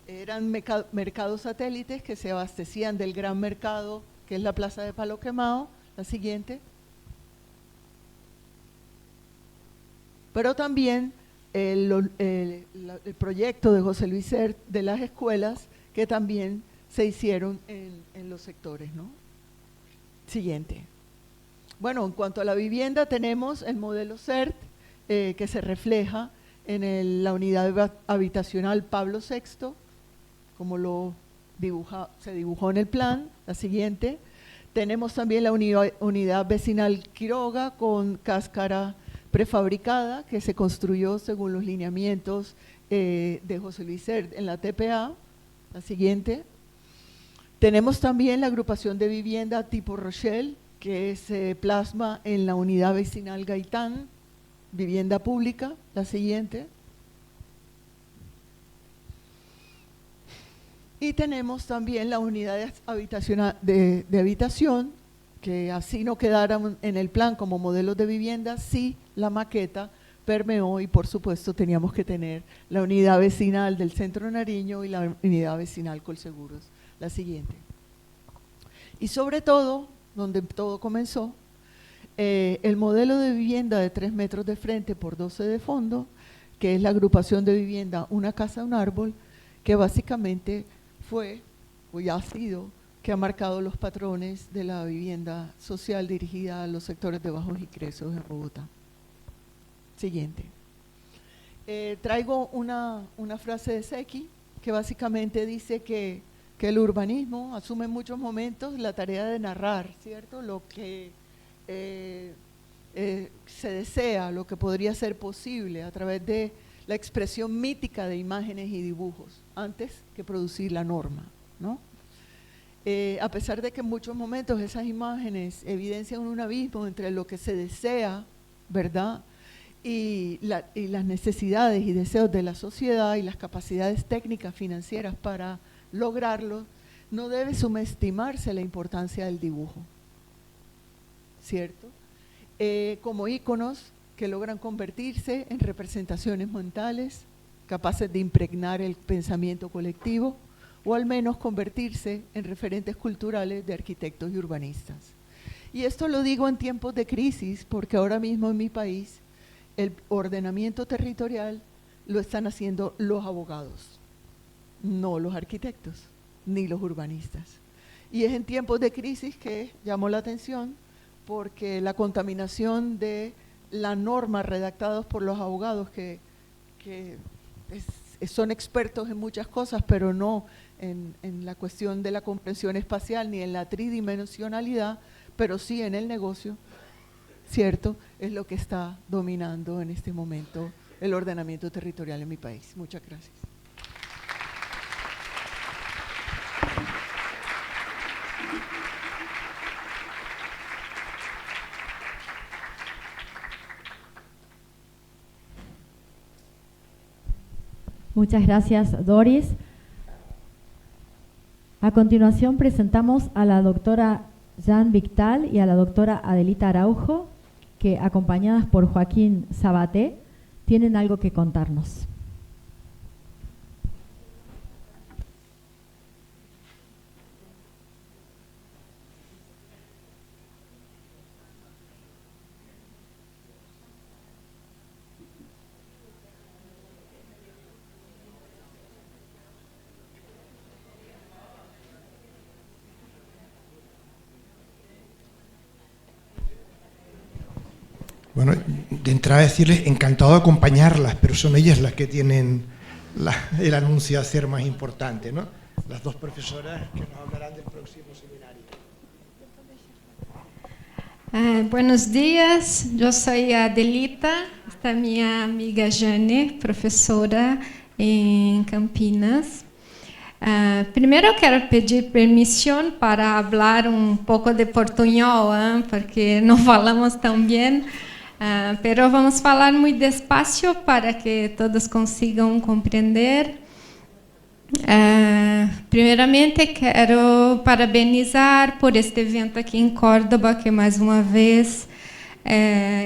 eran mercados satélites que se abastecían del gran mercado, que es la Plaza de Palo Quemado. La siguiente. Pero también el proyecto de José Luis Sert de las escuelas que también se hicieron en los sectores, ¿no? Siguiente. Bueno, en cuanto a la vivienda, tenemos el modelo Sert que se refleja en la unidad habitacional Pablo VI, como se dibujó en el plan. La siguiente. Tenemos también la unidad vecinal Quiroga con cáscara prefabricada que se construyó según los lineamientos de José Luis Sert en la TPA. La siguiente. Tenemos también la agrupación de vivienda tipo Rochelle, que se plasma en la unidad vecinal Gaitán, vivienda pública. La siguiente. Y tenemos también la unidad de habitación, que así no quedaron en el plan como modelos de vivienda, sí la maqueta permeó y por supuesto teníamos que tener la unidad vecinal del Centro Nariño y la unidad vecinal Colseguros. La siguiente. Y sobre todo, donde todo comenzó, el modelo de vivienda de 3 metros de frente por 12 de fondo, que es la agrupación de vivienda Una Casa, un Árbol, que básicamente fue, o ya ha sido, que ha marcado los patrones de la vivienda social dirigida a los sectores de bajos ingresos en Bogotá. Siguiente. Traigo una frase de Seki, que básicamente dice que el urbanismo asume en muchos momentos la tarea de narrar, ¿cierto? Lo que se desea, lo que podría ser posible a través de la expresión mítica de imágenes y dibujos, antes que producir la norma, ¿no? A pesar de que en muchos momentos esas imágenes evidencian un abismo entre lo que se desea, ¿verdad?, y las necesidades y deseos de la sociedad y las capacidades técnicas financieras para lograrlo, no debe subestimarse la importancia del dibujo, ¿cierto? Como íconos que logran convertirse en representaciones mentales capaces de impregnar el pensamiento colectivo o al menos convertirse en referentes culturales de arquitectos y urbanistas. Y esto lo digo en tiempos de crisis porque ahora mismo en mi país el ordenamiento territorial lo están haciendo los abogados, no los arquitectos ni los urbanistas. Y es en tiempos de crisis que llamó la atención porque la contaminación de la norma redactados por los abogados que son expertos en muchas cosas, pero no en la cuestión de la comprensión espacial ni en la tridimensionalidad, pero sí en el negocio, ¿cierto? Es lo que está dominando en este momento el ordenamiento territorial en mi país. Muchas gracias. Muchas gracias, Doris. A continuación presentamos a la doctora Jean Victal y a la doctora Adelita Araujo, que acompañadas por Joaquín Sabaté, tienen algo que contarnos. Bueno, de entrada decirles, encantado de acompañarlas, pero son ellas las que tienen el anuncio a hacer más importante, ¿no? Las dos profesoras que nos hablarán del próximo seminario. Buenos días, yo soy Adelita, esta mi amiga Jane, profesora en Campinas. Primero quiero pedir permisión para hablar un poco de portuñol, porque no falamos tan bien. Pero vamos falar muy despacio para que todos consigam compreender. Primeiramente, quero parabenizar por este evento aqui em Córdoba, que mais uma vez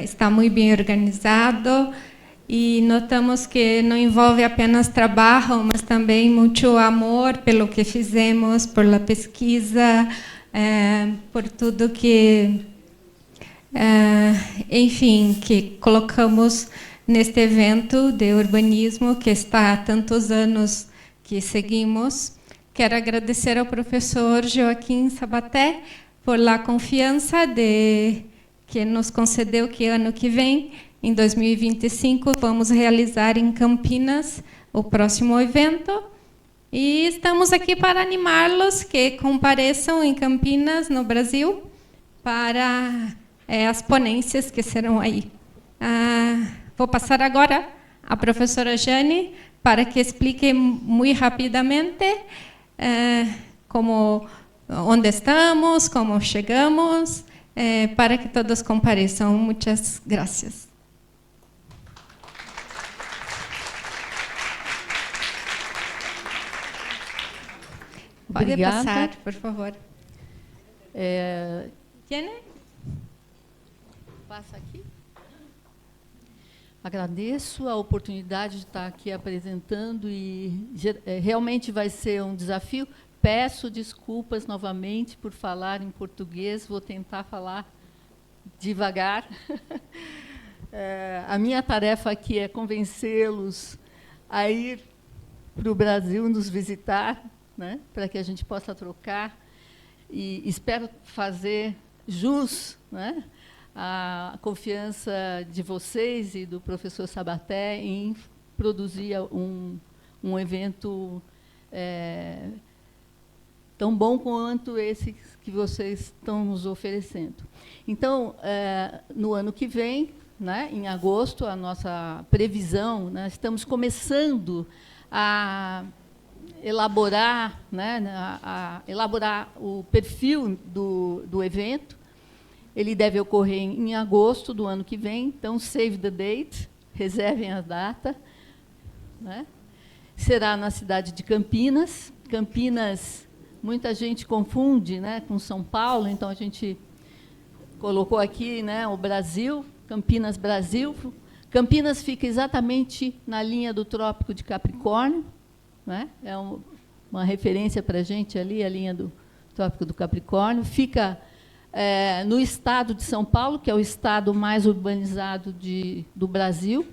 está muito bem organizado e notamos que não envolve apenas trabalho, mas também muito amor pelo que fizemos, por la pesquisa, por tudo que enfim, que colocamos neste evento de urbanismo que está há tantos anos que seguimos. Quero agradecer ao professor Joaquim Sabaté por la confiança que nos concedeu que ano que vem, em 2025, vamos realizar em Campinas o próximo evento. E estamos aqui para animá-los que compareçam em Campinas, no Brasil, para as ponências que serão aí. Vou passar agora à professora Jane para que explique muito rapidamente onde estamos, como chegamos, para que todos compareçam. Muitas graças. Pode passar, por favor. Jane? Passa aqui. Agradeço a oportunidade de estar aqui apresentando e realmente vai ser um desafio, peço desculpas novamente por falar em português, vou tentar falar devagar. A minha tarefa aqui é convencê-los a ir para o Brasil nos visitar, né, para que a gente possa trocar, e espero fazer jus, né, à confiança de vocês e do professor Sabaté em produzir um evento tão bom quanto esse que vocês estão nos oferecendo. Então, no ano que vem, né, em agosto, a nossa previsão, né, estamos começando a elaborar, né, a elaborar o perfil do evento. Ele deve ocorrer em agosto do ano que vem, então, save the date, reservem a data, né? Será na cidade de Campinas. Campinas, muita gente confunde, né, com São Paulo, então a gente colocou aqui, né, o Brasil, Campinas, Brasil. Campinas fica exatamente na linha do Trópico de Capricórnio, né? É uma referência para a gente ali, a linha do Trópico do Capricórnio. Fica no estado de São Paulo, que é o estado mais urbanizado do Brasil,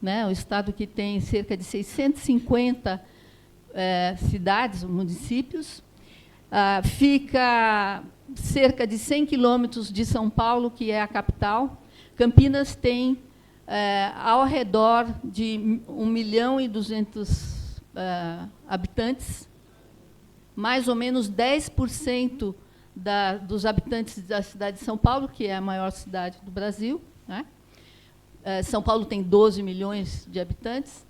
né? O estado que tem cerca de 650 cidades, municípios. Fica cerca de 100 quilômetros de São Paulo, que é a capital. Campinas tem ao redor de 1.200.000 habitantes, mais ou menos 10% dos habitantes da cidade de São Paulo, que é a maior cidade do Brasil, né? São Paulo tem 12 milhões de habitantes.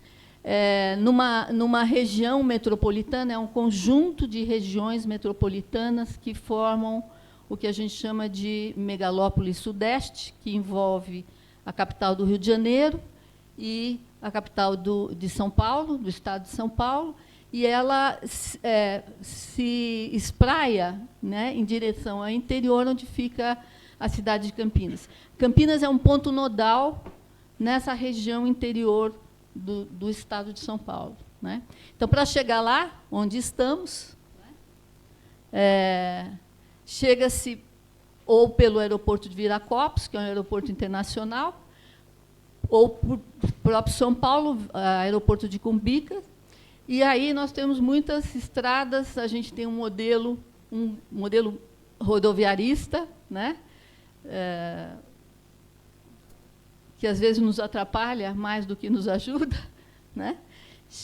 Numa região metropolitana, é um conjunto de regiões metropolitanas que formam o que a gente chama de megalópole sudeste, que envolve a capital do Rio de Janeiro e a capital de São Paulo, do estado de São Paulo, e ela se espraia, né, em direção ao interior, onde fica a cidade de Campinas. Campinas é um ponto nodal nessa região interior do estado de São Paulo, né? Então, para chegar lá, onde estamos, chega-se ou pelo aeroporto de Viracopos, que é um aeroporto internacional, ou por próprio São Paulo, aeroporto de Cumbica. E aí nós temos muitas estradas, a gente tem um modelo rodoviarista, né, que às vezes nos atrapalha mais do que nos ajuda, né?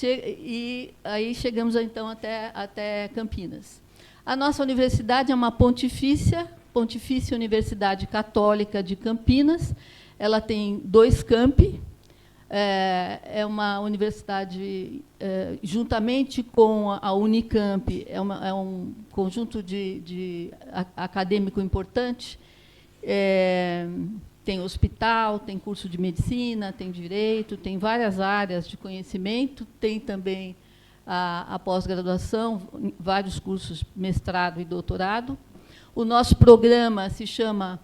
E aí chegamos então até Campinas. A nossa universidade é uma Pontifícia Universidade Católica de Campinas. Ela tem 2 campi. É uma universidade, juntamente com a Unicamp, é um conjunto de acadêmico importante. Tem hospital, tem curso de medicina, tem direito, tem várias áreas de conhecimento, tem também a pós-graduação, vários cursos, mestrado e doutorado. O nosso programa se chama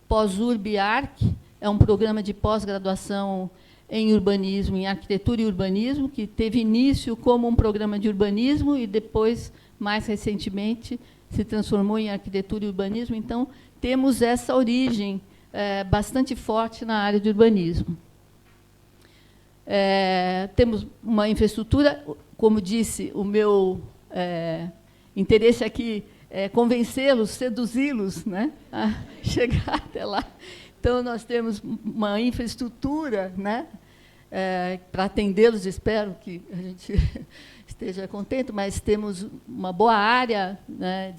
Pós-Urb-Arc, é um programa de pós-graduação em urbanismo, em arquitetura e urbanismo, que teve início como um programa de urbanismo e depois, mais recentemente, se transformou em arquitetura e urbanismo. Então, temos essa origem bastante forte na área de urbanismo. Temos uma infraestrutura, como disse, o meu interesse aqui é convencê-los, seduzi-los, né, a chegar até lá. Então, nós temos uma infraestrutura, né, para atendê-los, espero que a gente esteja contente, mas temos uma boa área, né,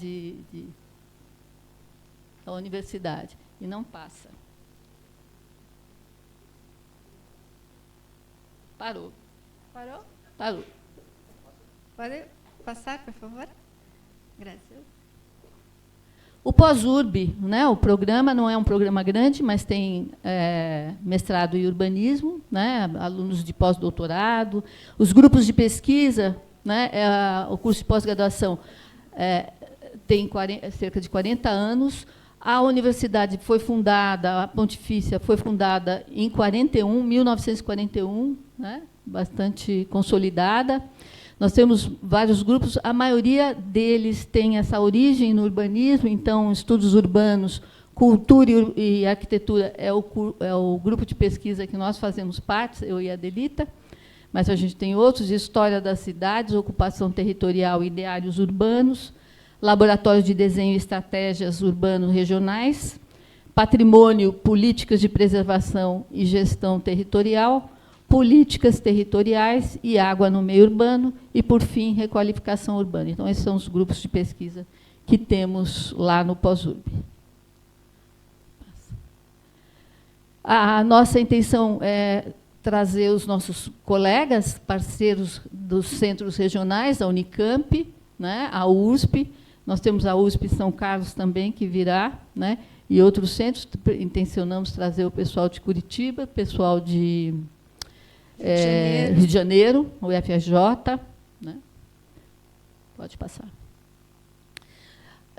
da universidade. E não passa. Parou. Parou? Parou. Pode passar, por favor? Graças. O pós-urb, né, o programa não é um programa grande, mas tem mestrado em urbanismo, né, alunos de pós-doutorado, os grupos de pesquisa, né, o curso de pós-graduação tem cerca de 40 anos. A universidade foi fundada, a Pontifícia foi fundada em 1941, né, bastante consolidada. Nós temos vários grupos, a maioria deles tem essa origem no urbanismo, então, estudos urbanos, cultura e arquitetura é o grupo de pesquisa que nós fazemos parte, eu e a Adelita, mas a gente tem outros, história das cidades, ocupação territorial e ideários urbanos, laboratório de desenho e estratégias urbanos regionais, patrimônio, políticas de preservação e gestão territorial, políticas territoriais e água no meio urbano e, por fim, requalificação urbana. Então, esses são os grupos de pesquisa que temos lá no Pós-Urb. A nossa intenção é trazer os nossos colegas, parceiros dos centros regionais, a Unicamp, né, a USP, nós temos a USP São Carlos também, que virá, né, e outros centros. Intencionamos trazer o pessoal de Curitiba, pessoal de Rio de Janeiro, o UFRJ. Né? Pode passar.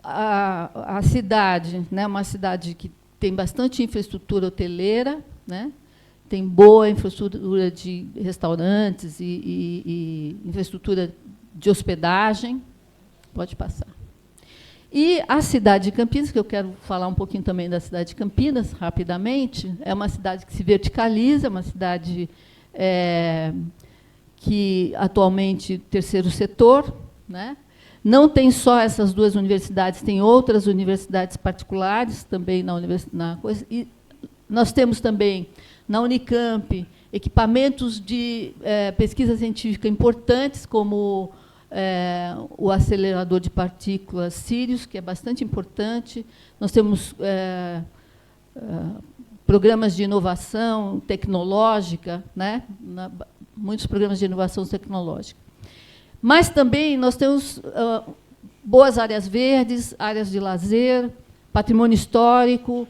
A cidade, né, uma cidade que tem bastante infraestrutura hoteleira, né, tem boa infraestrutura de restaurantes e infraestrutura de hospedagem. Pode passar. E a cidade de Campinas, que eu quero falar um pouquinho também da cidade de Campinas, rapidamente, é uma cidade que se verticaliza, uma cidade que, atualmente, terceiro setor, né? Não tem só essas duas universidades, tem outras universidades particulares também na coisa. E nós temos também, na Unicamp, equipamentos de pesquisa científica importantes, como o acelerador de partículas Sirius, que é bastante importante. Nós temos programas de inovação tecnológica, né? Muitos programas de inovação tecnológica. Mas também nós temos boas áreas verdes, áreas de lazer, patrimônio histórico.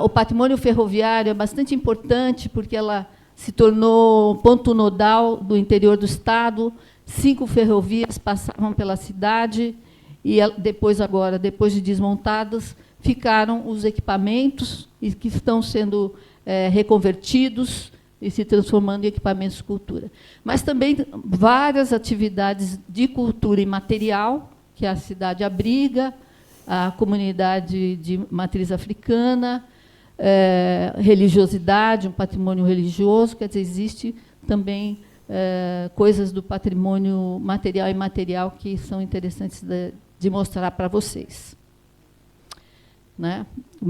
O patrimônio ferroviário é bastante importante, porque ela se tornou ponto nodal do interior do Estado. 5 ferrovias passavam pela cidade e depois de desmontadas, ficaram os equipamentos que estão sendo reconvertidos e se transformando em equipamentos de cultura. Mas também várias atividades de cultura imaterial, que a cidade abriga, a comunidade de matriz africana, religiosidade, um patrimônio religioso, quer dizer, existe também coisas do patrimônio material e imaterial que são interessantes de mostrar para vocês. Né? No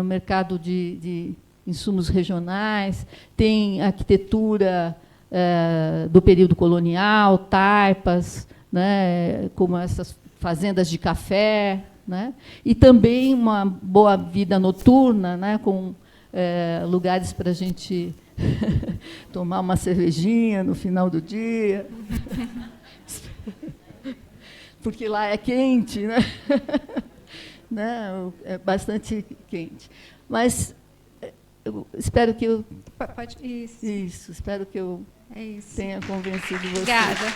mercado de insumos regionais, tem arquitetura do período colonial, taipas, né, como essas fazendas de café, né, e também uma boa vida noturna, né, com lugares para a gente tomar uma cervejinha no final do dia, porque lá é quente, né? Né? É bastante quente. Mas eu espero que eu... Pode, isso, espero que eu tenha convencido vocês. Obrigada.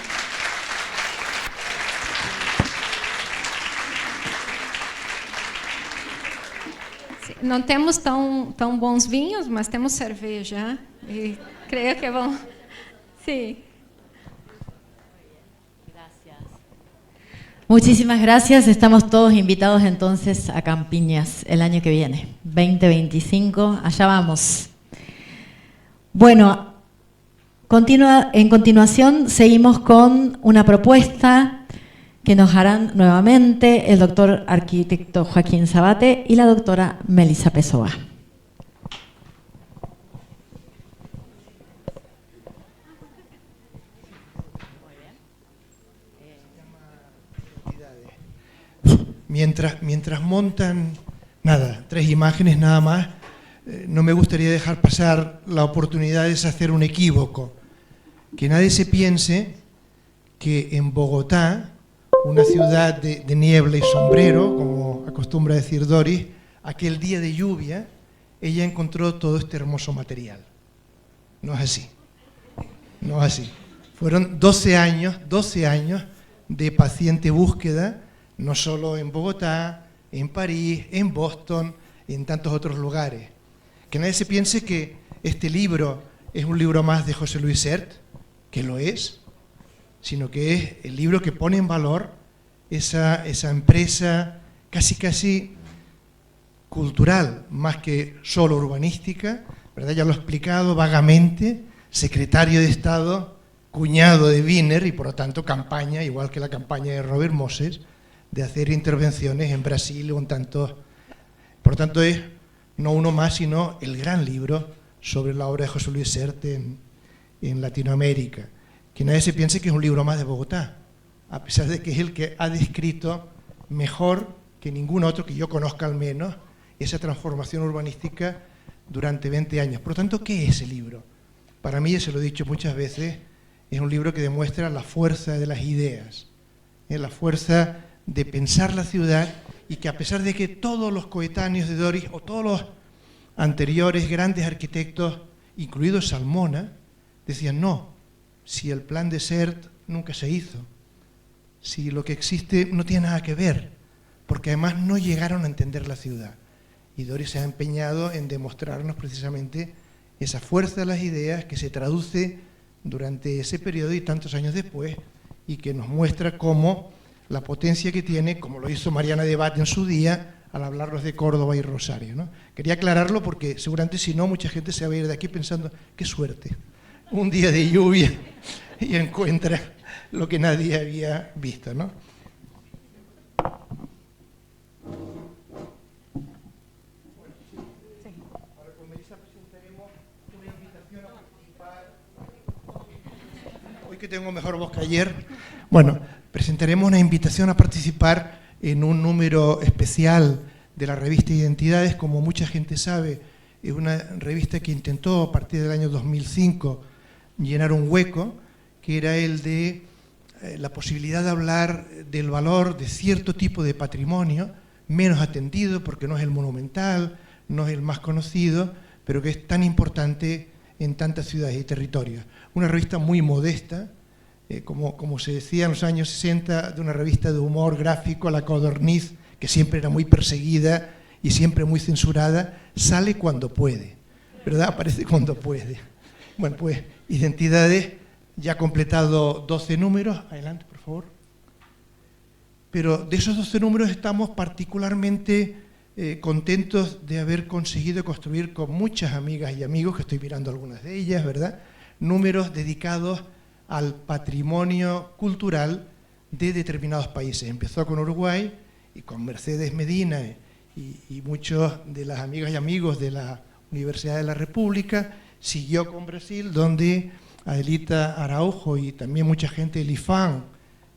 Não temos tão bons vinhos, mas temos cerveja. E creio que vão... Sim. Muchísimas gracias. Estamos todos invitados entonces a Campiñas el año que viene, 2025. Allá vamos. Bueno, en continuación seguimos con una propuesta que nos harán nuevamente el doctor arquitecto Joaquín Sabate y la doctora Melissa Pessoa. Mientras montan, 3 imágenes nada más, no me gustaría dejar pasar la oportunidad de hacer un equívoco. Que nadie se piense que en Bogotá, una ciudad de niebla y sombrero, como acostumbra decir Doris, aquel día de lluvia, ella encontró todo este hermoso material. No es así. No es así. Fueron 12 años de paciente búsqueda, no solo en Bogotá, en París, en Boston, en tantos otros lugares. Que nadie se piense que este libro es un libro más de José Luis Sert, que lo es, sino que es el libro que pone en valor esa empresa casi cultural, más que solo urbanística, ¿verdad? Ya lo he explicado vagamente, secretario de Estado, cuñado de Wiener y por lo tanto campaña, igual que la campaña de Robert Moses, de hacer intervenciones en Brasil o en tantos. Por lo tanto es no uno más, sino el gran libro sobre la obra de José Luis Sert en Latinoamérica. Que nadie se piense que es un libro más de Bogotá, a pesar de que es el que ha descrito mejor que ningún otro que yo conozca al menos esa transformación urbanística durante 20 años. Por lo tanto, ¿qué es ese libro? Para mí, ya se lo he dicho muchas veces, es un libro que demuestra la fuerza de las ideas, la fuerza de pensar la ciudad, y que a pesar de que todos los coetáneos de Doris o todos los anteriores grandes arquitectos, incluidos Salmona, decían no, si el plan de Sert nunca se hizo, si lo que existe no tiene nada que ver, porque además no llegaron a entender la ciudad. Y Doris se ha empeñado en demostrarnos precisamente esa fuerza de las ideas que se traduce durante ese periodo y tantos años después, y que nos muestra cómo la potencia que tiene, como lo hizo Mariana de Bat en su día, al hablarnos de Córdoba y Rosario, ¿no? Quería aclararlo porque seguramente si no, mucha gente se va a ir de aquí pensando, qué suerte, un día de lluvia y encuentra lo que nadie había visto, ¿no? Hoy que tengo mejor voz que ayer, bueno, presentaremos una invitación a participar en un número especial de la revista Identidades. Como mucha gente sabe, es una revista que intentó a partir del año 2005 llenar un hueco, que era el de la posibilidad de hablar del valor de cierto tipo de patrimonio, menos atendido porque no es el monumental, no es el más conocido, pero que es tan importante en tantas ciudades y territorios. Una revista muy modesta, como se decía en los años 60, de una revista de humor gráfico, La Codorniz, que siempre era muy perseguida y siempre muy censurada, sale cuando puede, ¿verdad? Aparece cuando puede. Bueno, pues Identidades ya ha completado 12 números. Adelante, por favor. Pero de esos 12 números estamos particularmente contentos de haber conseguido construir con muchas amigas y amigos, que estoy mirando algunas de ellas, ¿verdad?, números dedicados al patrimonio cultural de determinados países. Empezó con Uruguay y con Mercedes Medina y muchos de las amigas y amigos de la Universidad de la República. Siguió con Brasil, donde Adelita Araujo y también mucha gente del IFAM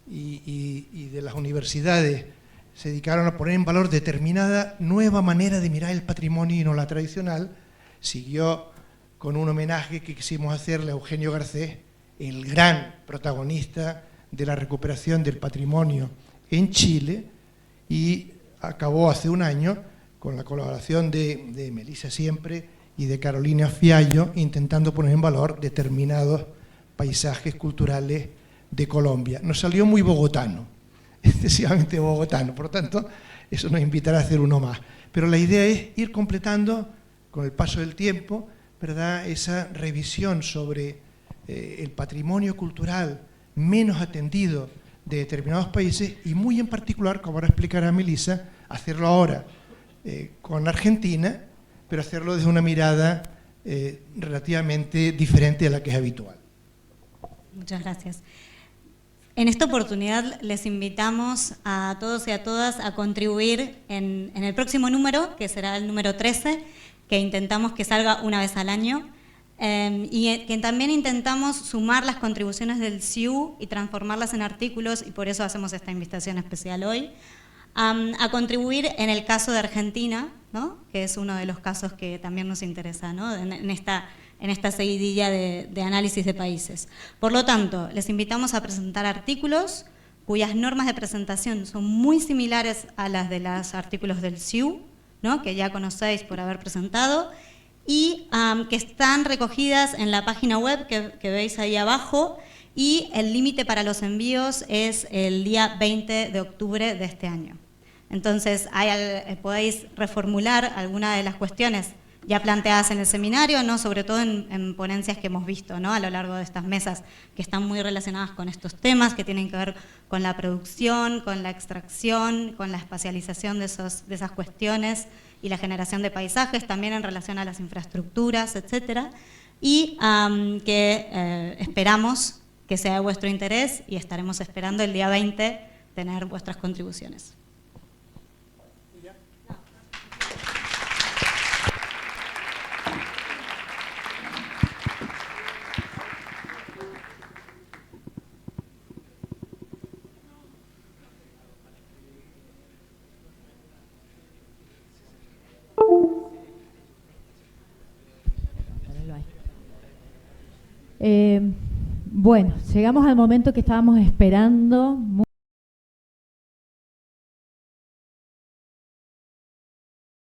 y de las universidades se dedicaron a poner en valor determinada nueva manera de mirar el patrimonio y no la tradicional. Siguió con un homenaje que quisimos hacerle a Eugenio Garcés, el gran protagonista de la recuperación del patrimonio en Chile, y acabó hace un año con la colaboración de Melissa Siempre y de Carolina Fiallo, intentando poner en valor determinados paisajes culturales de Colombia. Nos salió muy bogotano, excesivamente bogotano, por lo tanto, eso nos invitará a hacer uno más. Pero la idea es ir completando, con el paso del tiempo, ¿verdad?, esa revisión sobre el patrimonio cultural menos atendido de determinados países, y muy en particular, como ahora explicará Melissa, hacerlo ahora con Argentina, pero hacerlo desde una mirada relativamente diferente a la que es habitual. Muchas gracias. En esta oportunidad les invitamos a todos y a todas a contribuir en el próximo número, que será el número 13, que intentamos que salga una vez al año, y que también intentamos sumar las contribuciones del CIU y transformarlas en artículos, y por eso hacemos esta invitación especial hoy, a contribuir en el caso de Argentina, ¿no?, que es uno de los casos que también nos interesa, ¿no?, en esta seguidilla de análisis de países. Por lo tanto, les invitamos a presentar artículos cuyas normas de presentación son muy similares a las de los artículos del CIU, ¿no?, que ya conocéis por haber presentado, y que están recogidas en la página web que veis ahí abajo, y el límite para los envíos es el día 20 de octubre de este año. Entonces, podéis reformular alguna de las cuestiones ya planteadas en el seminario, ¿no? Sobre todo en ponencias que hemos visto, ¿no? A lo largo de estas mesas, que están muy relacionadas con estos temas, que tienen que ver con la producción, con la extracción, con la espacialización de esas cuestiones y la generación de paisajes, también en relación a las infraestructuras, etcétera, y que esperamos que sea de vuestro interés y estaremos esperando el día 20 tener vuestras contribuciones. Bueno, llegamos al momento que estábamos esperando.